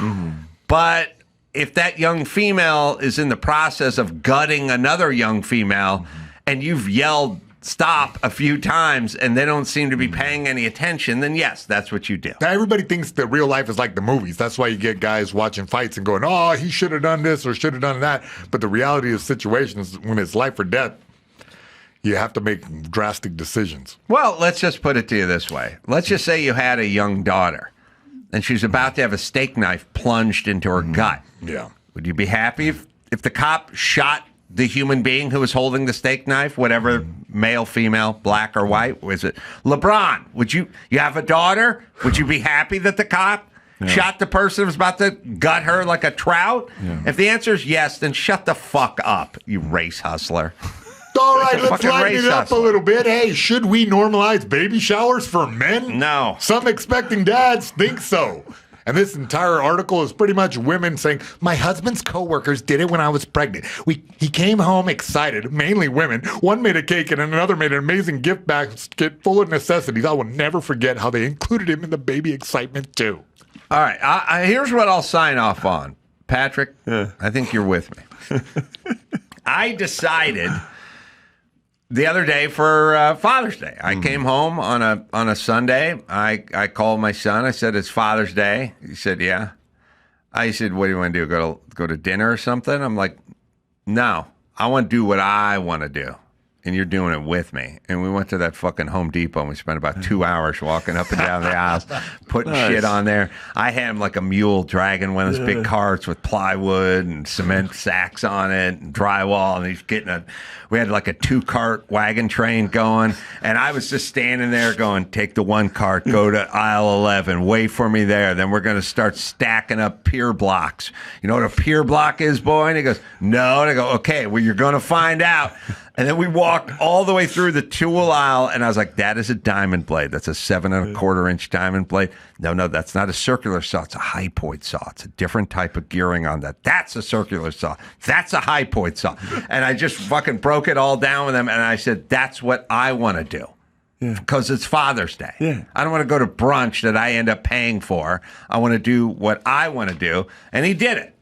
But if that young female is in the process of gutting another young female and you've yelled stop a few times and they don't seem to be paying any attention, then yes, that's what you do. Now, everybody thinks that real life is like the movies. That's why you get guys watching fights and going, oh, he should have done this or should have done that. But the reality of the situation is when it's life or death, you have to make drastic decisions. Well, let's just put it to you this way. Let's just say you had a young daughter and she's about to have a steak knife plunged into her gut. Yeah. Would you be happy if the cop shot the human being who was holding the steak knife, whatever, male, female, black or white? Was it LeBron? Would you have a daughter? Would you be happy that the cop shot the person who was about to gut her like a trout? Yeah. If the answer is yes, then shut the fuck up, you race hustler. All right, let's lighten it up hustler. a little bit. Hey, should we normalize baby showers for men? No. Some expecting dads think so. And this entire article is pretty much women saying, my husband's coworkers did it when I was pregnant. He came home excited, mainly women. One made a cake and another made an amazing gift basket full of necessities. I will never forget how they included him in the baby excitement, too. All right, here's what I'll sign off on. Patrick, I think you're with me. I decided the other day for Father's Day. I came home on a Sunday. I called my son. I said, it's Father's Day. He said, yeah. I said, what do you want to do? Go to dinner or something? I'm like, no. I want to do what I want to do. And you're doing it with me. And we went to that fucking Home Depot and we spent about 2 hours walking up and down the aisles, putting shit on there. I had him like a mule dragging one of those big carts with plywood and cement sacks on it and drywall. And he's we had like a 2-cart wagon train going. And I was just standing there going, take the 1 cart, go to aisle 11, wait for me there. Then we're going to start stacking up pier blocks. You know what a pier block is, boy? And he goes, no. And I go, okay, well, you're going to find out. And then we walked all the way through the tool aisle, and I was like, that is a diamond blade. That's a 7 1/4-inch diamond blade. No, that's not a circular saw. It's a high point saw. It's a different type of gearing on that. That's a circular saw. That's a high point saw. And I just fucking broke it all down with him, and I said, that's what I want to do. Because it's Father's Day. Yeah. I don't want to go to brunch that I end up paying for. I want to do what I want to do, and he did it.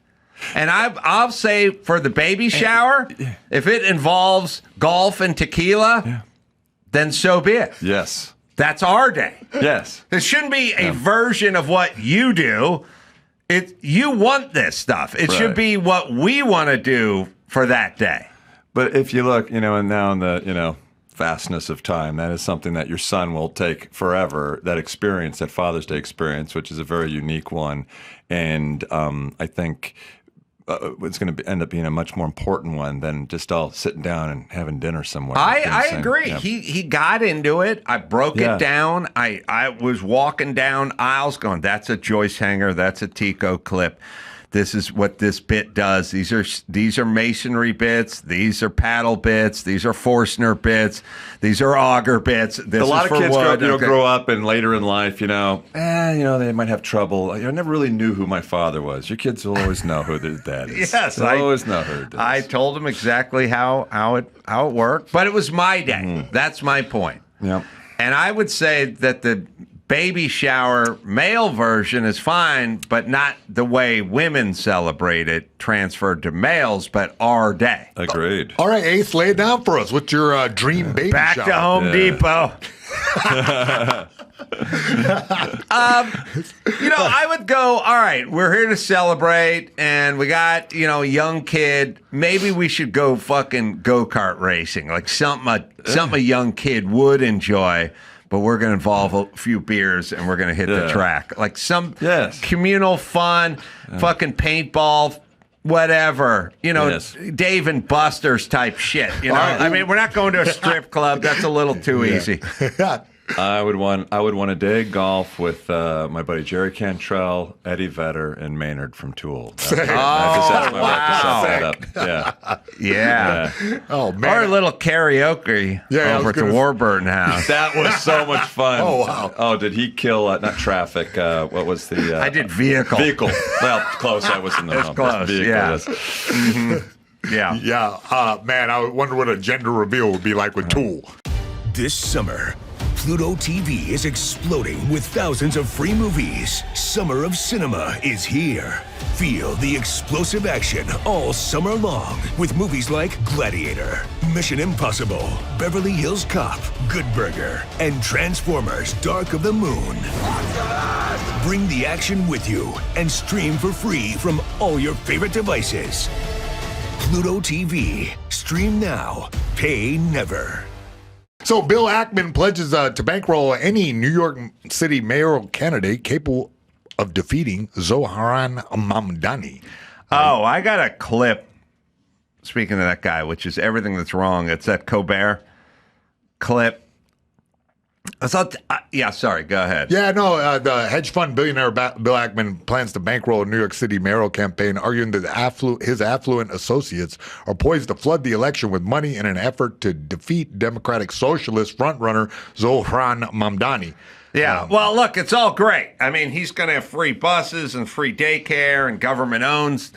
And I'll say for the baby shower, if it involves golf and tequila, then so be it. Yes. That's our day. Yes. There shouldn't be a version of what you do. You want this stuff. It should be what we want to do for that day. But if you look, and now in the, vastness of time, that is something that your son will take forever, that experience, that Father's Day experience, which is a very unique one. And I think it's going to end up being a much more important one than just all sitting down and having dinner somewhere. I agree. Yeah. He got into it. I broke it down. I was walking down aisles going, that's a joist hanger. That's a Tico clip. This is what this bit does. These are masonry bits. These are paddle bits. These are Forstner bits. These are auger bits. This a lot is of for kids wood. grow up and later in life, they might have trouble. I never really knew who my father was. Your kids will always know who their dad is. Yes, they'll always know who it is. I told them exactly how it worked, but it was my day. That's my point. Yep. And I would say that the baby shower male version is fine, but not the way women celebrate it, transferred to males, but our day. Agreed. All right, Ace, lay it down for us. What's your dream baby Back shower? to Home Depot. I would go, all right, we're here to celebrate, and we got, a young kid. Maybe we should go fucking go-kart racing, like something a young kid would enjoy. But we're going to involve a few beers and we're going to hit the track. Like some communal fun, fucking paintball, whatever. Dave and Buster's type shit. I mean, we're not going to a strip club. That's a little too easy. I would want a day of golf with my buddy Jerry Cantrell, Eddie Vedder, and Maynard from Tool. That's my wife to set that up. Yeah. Oh man. Or a little karaoke over at the Warburton house. That was so much fun. Oh wow. Oh, did he kill not traffic? What was the? I did vehicle. Well, close. I was in the That's close. Vehicle, yes. Yeah. Man, I wonder what a gender reveal would be like with Tool. This summer, Pluto TV is exploding with thousands of free movies. Summer of cinema is here. Feel the explosive action all summer long with movies like Gladiator, Mission Impossible, Beverly Hills Cop, Good Burger, and Transformers: Dark of the Moon. Bring the action with you and stream for free from all your favorite devices. Pluto TV. Stream now. Pay never. So Bill Ackman pledges to bankroll any New York City mayoral candidate capable of defeating Zohran Mamdani. Oh, I got a clip, speaking of that guy, which is everything that's wrong. It's that Colbert clip. Yeah, sorry, go ahead. Yeah, no, the hedge fund billionaire Bill Ackman plans to bankroll a New York City mayoral campaign, arguing that his affluent associates are poised to flood the election with money in an effort to defeat Democratic Socialist frontrunner Zohran Mamdani. Yeah, well, look, it's all great. I mean, he's going to have free buses and free daycare and government-owned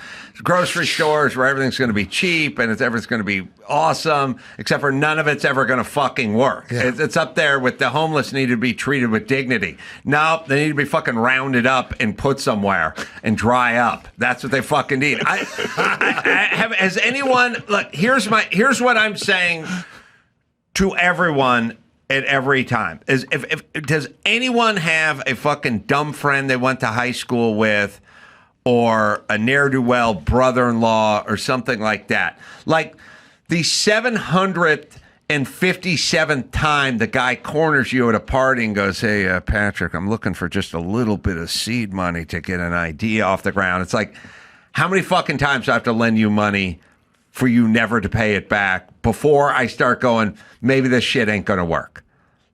grocery stores where everything's going to be cheap and everything's going to be awesome, except for none of it's ever going to fucking work. Yeah. It's up there with the homeless need to be treated with dignity. No, they need to be fucking rounded up and put somewhere and dry up. That's what they fucking need. Has anyone, look, here's what I'm saying to everyone at every time is if does anyone have a fucking dumb friend they went to high school with, or a ne'er-do-well brother-in-law or something like that? Like the 757th time the guy corners you at a party and goes, "Hey, Patrick, I'm looking for just a little bit of seed money to get an idea off the ground." It's like, how many fucking times do I have to lend you money for you never to pay it back before I start going, maybe this shit ain't going to work?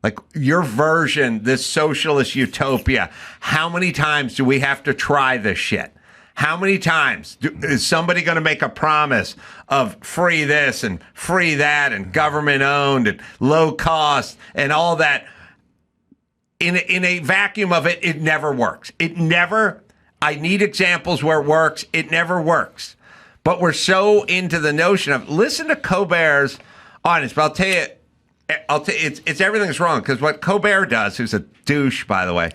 Like your version, this socialist utopia, how many times do we have to try this shit? How many times is somebody going to make a promise of free this and free that and government owned and low cost and all that? In a vacuum of it, it never works. I need examples where it works. It never works. But we're so into the notion of, listen to Colbert's audience. But I'll tell you, it's everything's wrong, because what Colbert does, who's a douche, by the way,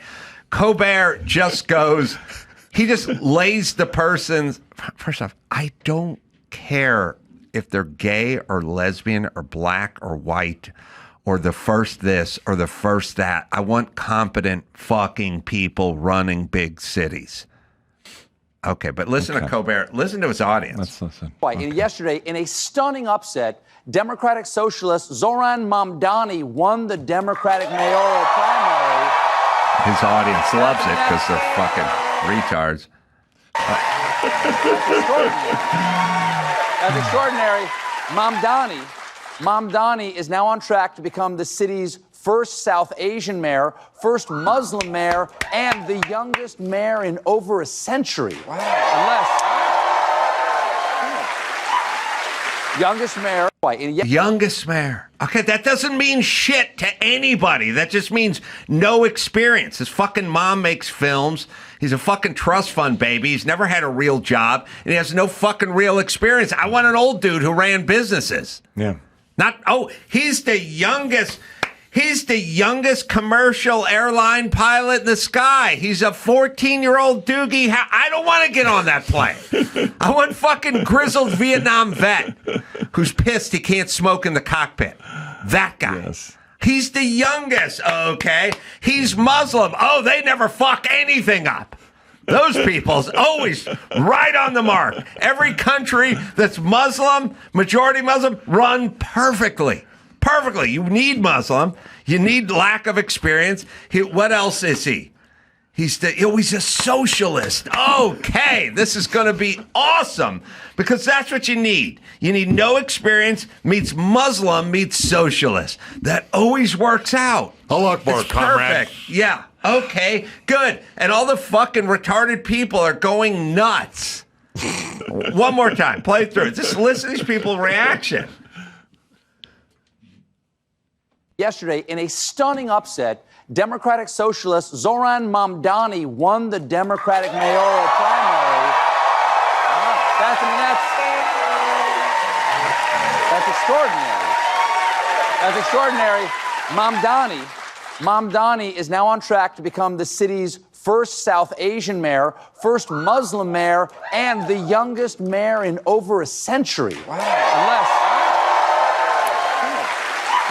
Colbert just goes, he just lays the person's, first off, I don't care if they're gay or lesbian or black or white or the first this or the first that. I want competent fucking people running big cities. Okay, but listen to Colbert. Listen to his audience. Let's listen. Okay. Yesterday, in a stunning upset, Democratic Socialist Zohran Mamdani won the Democratic mayoral primary. His audience loves it because they're fucking retards. That's extraordinary. Mamdani is now on track to become the city's first South Asian mayor, first Muslim mayor, and the youngest mayor in over a century. Wow. Youngest mayor. Youngest mayor. Okay, that doesn't mean shit to anybody. That just means no experience. His fucking mom makes films. He's a fucking trust fund baby. He's never had a real job, and he has no fucking real experience. I want an old dude who ran businesses. Yeah. He's the youngest. He's the youngest commercial airline pilot in the sky. He's a 14-year-old doogie. I don't want to get on that plane. I want fucking grizzled Vietnam vet who's pissed he can't smoke in the cockpit. That guy. Yes. He's the youngest, okay? He's Muslim. Oh, they never fuck anything up. Those people's always right on the mark. Every country that's Muslim, majority Muslim, run perfectly. Perfectly. You need Muslim. You need lack of experience. What else is he? He's a socialist. Okay, this is going to be awesome because that's what you need. You need no experience meets Muslim meets socialist. That always works out. Allah Akbar, it's comrade. perfect. Yeah. Okay. Good. And all the fucking retarded people are going nuts. One more time. Play it through. Just listen to these people's reaction. Yesterday, in a stunning upset, Democratic Socialist Zohran Mamdani won the Democratic mayoral primary. That's extraordinary. That's extraordinary. Mamdani is now on track to become the city's first South Asian mayor, first Muslim mayor, and the youngest mayor in over a century. Wow.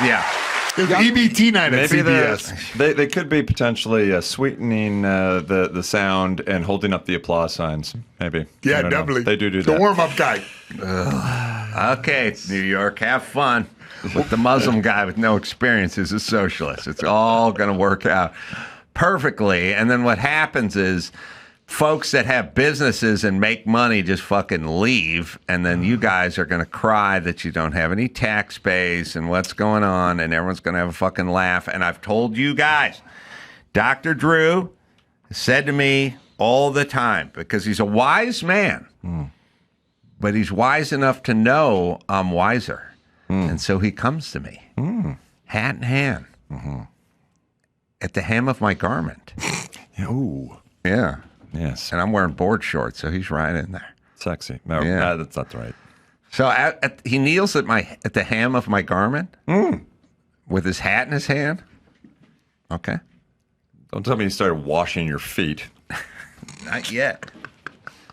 Yeah. There's EBT night at Maybe CBS. they could be potentially sweetening the sound and holding up the applause signs. Maybe. Yeah, I don't know. definitely. They do the that. warm-up guy. Okay, New York, have fun with the Muslim guy with no experience as a socialist. It's all going to work out perfectly. And then what happens is folks that have businesses and make money just fucking leave. And then you guys are going to cry that you don't have any tax base and what's going on. And everyone's going to have a fucking laugh. And I've told you guys, Dr. Drew said to me all the time, because he's a wise man, but he's wise enough to know I'm wiser. And so he comes to me, hat in hand, at the hem of my garment. Ooh. Yeah. Yes. And I'm wearing board shorts, so he's right in there. Sexy. No, Yeah. that's not right. So he kneels at the hem of my garment with his hat in his hand. Okay. Don't tell me you started washing your feet. Not yet.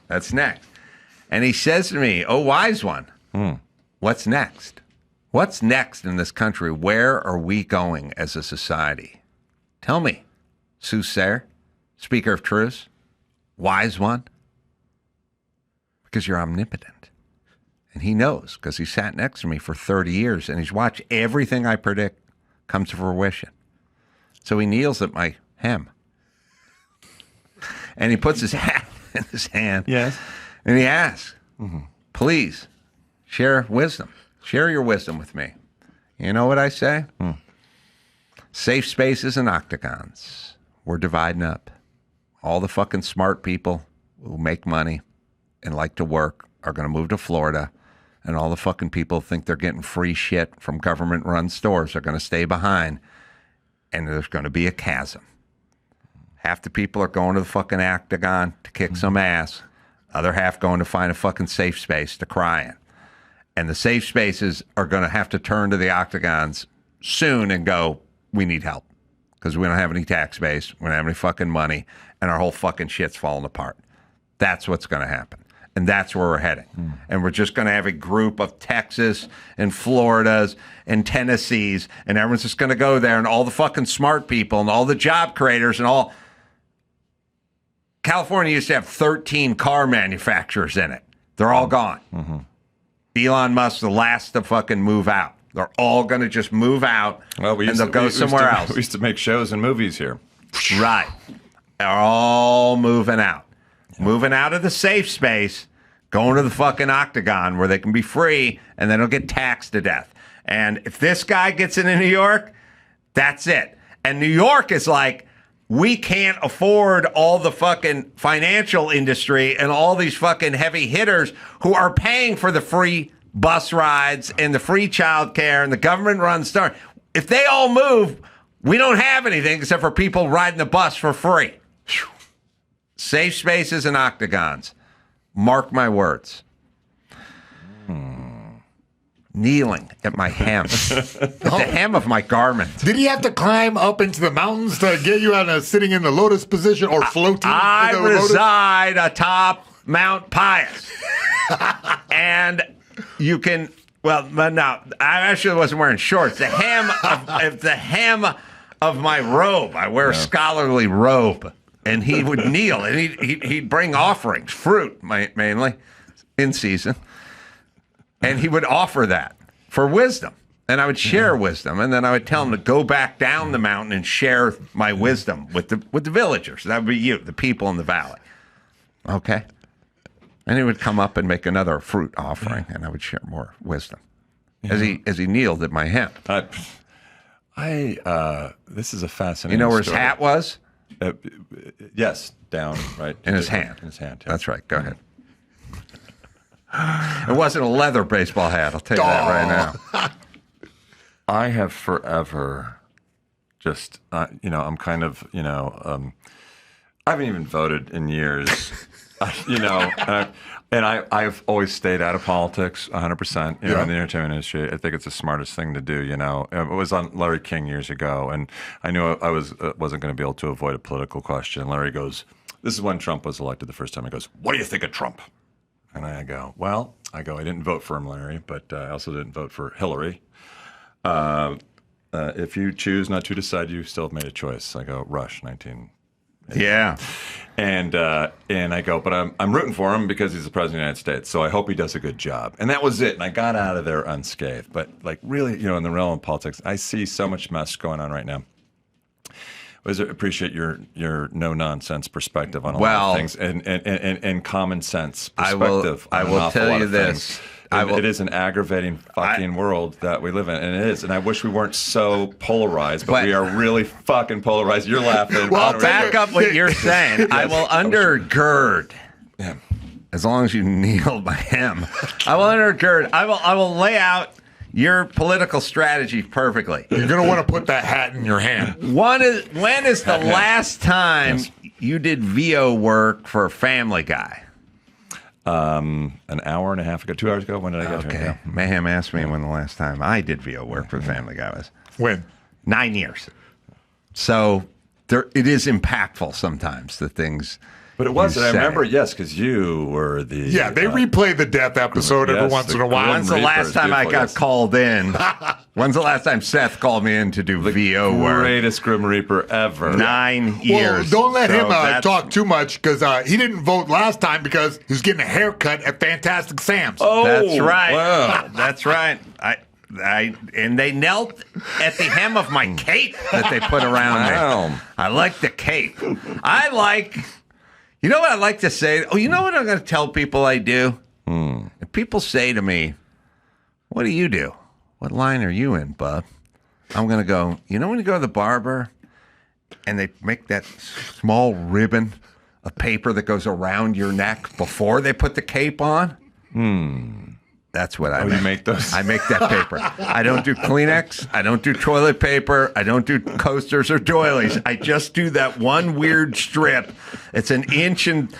That's next. And he says to me, "Oh, wise one, what's next? What's next in this country? Where are we going as a society? Tell me, soothsayer, speaker of truth, wise one, because you're omnipotent." And he knows because he sat next to me for 30 years and he's watched everything I predict come to fruition. So he kneels at my hem and he puts his hat in his hand. Yes. And he asks, please share wisdom. Share your wisdom with me. You know what I say? Safe spaces and octagons. We're dividing up. All the fucking smart people who make money and like to work are going to move to Florida. And all the fucking people who think they're getting free shit from government-run stores are going to stay behind. And there's going to be a chasm. Half the people are going to the fucking octagon to kick some ass. Other half going to find a fucking safe space to cry in. And the safe spaces are going to have to turn to the octagons soon and go, we need help. Because we don't have any tax base. We don't have any fucking money. And our whole fucking shit's falling apart. That's what's going to happen. And that's where we're heading. And we're just going to have a group of Texas and Floridas and Tennessees. And everyone's just going to go there. And all the fucking smart people and all the job creators and all. California used to have 13 car manufacturers in it. They're all gone. Elon Musk's the last to fucking move out. They're all going to just move out and they'll go somewhere else. We used to make shows and movies here. Right. They're all moving out. Moving out of the safe space, going to the fucking octagon where they can be free and then they'll get taxed to death. And if this guy gets into New York, that's it. And New York is like, we can't afford all the fucking financial industry and all these fucking heavy hitters who are paying for the free bus rides and the free child care and the government-run store. If they all move, we don't have anything except for people riding the bus for free. Safe spaces and octagons. Mark my words. Kneeling at my hem. At the hem of my garment. Did he have to climb up into the mountains to get you out of sitting in the lotus position or floating? I in the lotus? reside atop Mount Pius. And you can, well, no, I actually wasn't wearing shorts. The hem of my robe. I wear a scholarly robe. And he would kneel, and he'd bring offerings, fruit mainly, in season. And he would offer that for wisdom. And I would share wisdom. And then I would tell him to go back down the mountain and share my wisdom with the villagers. That would be you, the people in the valley. Okay? And he would come up and make another fruit offering, and I would share more wisdom. As he kneeled at my hem. This is a fascinating You know where his story. hat was? Yes, down, right. In his hand. In his hand, yeah. That's right. Go ahead. It wasn't a leather baseball hat. I'll tell you that right now. I have forever I'm kind of, I haven't even voted in years. I've always stayed out of politics 100%, in the entertainment industry. I think it's the smartest thing to do, It was on Larry King years ago, and I knew I wasn't going to be able to avoid a political question. Larry goes, this is when Trump was elected the first time. He goes, what do you think of Trump? And I go, I didn't vote for him, Larry, but I also didn't vote for Hillary. If you choose not to decide, you still have made a choice. I go, Rush, 19. Yeah. And I go, but I'm rooting for him because he's the president of the United States, so I hope he does a good job. And that was it. And I got out of there unscathed. But really, in the realm of politics, I see so much mess going on right now. I always appreciate your no nonsense perspective on a lot of things and common sense perspective. I will tell you this. It is an aggravating fucking world that we live in, and it is. And I wish we weren't so polarized, but we are really fucking polarized. You're laughing. Well, I'll back up what you're saying. I will undergird. Yeah. As long as you kneel by him, I will undergird. I will lay out your political strategy perfectly. You're going to want to put that hat in your hand. When is the last time you did VO work for Family Guy? An hour and a half ago, 2 hours ago. When did I get here? Mayhem asked me when the last time I did VO work for the Family Guy was. When? 9 years. So it is impactful sometimes, the things. But it was. I remember, yes, because you were the. Yeah, they replay the death episode every once in a while. When's the last time I got called in? When's the last time Seth called me in to do VO work? Greatest Grim Reaper ever. 9 years. Well, don't let him talk too much because he didn't vote last time because he was getting a haircut at Fantastic Sam's. Oh, that's right. Wow. That's right. And they knelt at the hem of my cape that they put around me. I like the cape. You know what I like to say? Oh, you know what I'm going to tell people I do? If people say to me, what do you do? What line are you in, bub? I'm going to go, when you go to the barber and they make that small ribbon of paper that goes around your neck before they put the cape on? That's what I make. You make those? I make that paper. I don't do Kleenex. I don't do toilet paper. I don't do coasters or doilies. I just do that one weird strip. It's 1 3/8 inches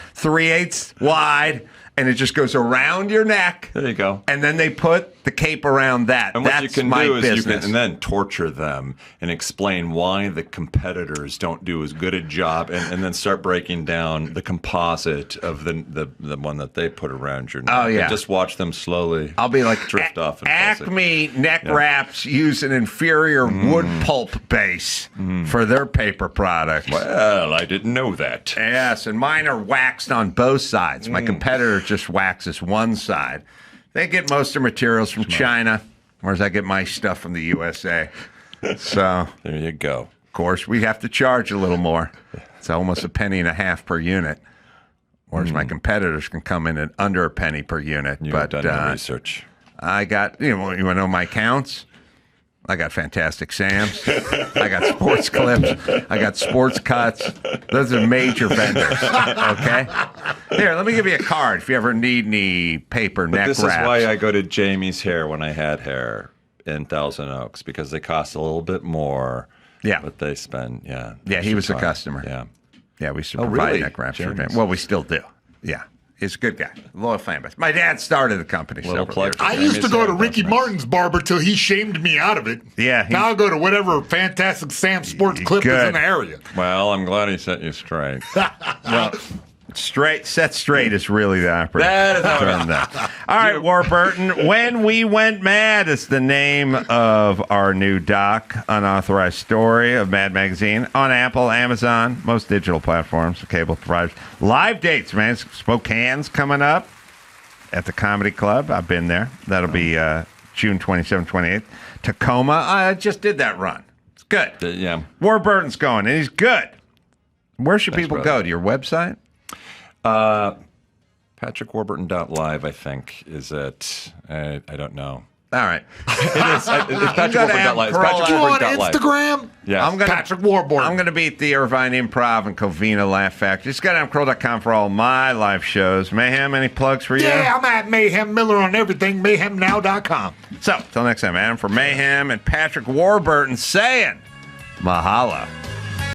wide, and it just goes around your neck. There you go. And then they put the cape around that. And what That's you can my do is business. you can then torture them and explain why the competitors don't do as good a job, and then start breaking down the composite of the one that they put around your neck. Oh, yeah. And just watch them slowly. I'll be like, drift off. And Acme neck wraps use an inferior wood pulp base for their paper product. Well, I didn't know that. Yes, and mine are waxed on both sides. My competitor just waxes one side. They get most of their materials from China, whereas I get my stuff from the USA. So there you go. Of course, we have to charge a little more. It's almost $0.015 per unit, whereas my competitors can come in at under a penny per unit. You've done your research. I got, you want to know my counts? I got Fantastic Sam's. I got Sports Clips. I got Sports Cuts. Those are major vendors. Okay? Here, let me give you a card if you ever need any paper neck wraps. This is why I go to Jamie's Hair when I had hair in Thousand Oaks, because they cost a little bit more. Yeah. But they spend, Yeah, he was a customer. Yeah. Yeah, we used to provide neck wraps for him. Well, we still do. Yeah. He's a good guy. Loyal fan base. My dad started the company several years ago. I used to go to Ricky Martin's barber till he shamed me out of it. Yeah. Now I'll go to whatever Fantastic Sam Sports Clip is in the area. Well, I'm glad he set you straight. Well, set straight is really the operative That is term. All right, Warburton. When We Went Mad is the name of our new doc, unauthorized story of Mad Magazine on Apple, Amazon, most digital platforms, cable providers. Live dates, man. Spokane's coming up at the Comedy Club. I've been there. That'll be June 27th, 28th. Tacoma. I just did that run. It's good. Yeah. Warburton's going, and he's good. Where should people go? To your website? PatrickWarburton.live, I think, is it. I don't know. All right. It is. It's PatrickWarburton.live. It's PatrickWarburton.live. Instagram? Yeah. Patrick Warburton. I'm going to be at the Irvine Improv and Covina Laugh Factory. Just go to AdamCarolla.com for all my live shows. Mayhem, any plugs for you? Yeah, I'm at Mayhem Miller on everything, mayhemnow.com. So, till next time, Adam, for Mayhem and Patrick Warburton saying, mahalo.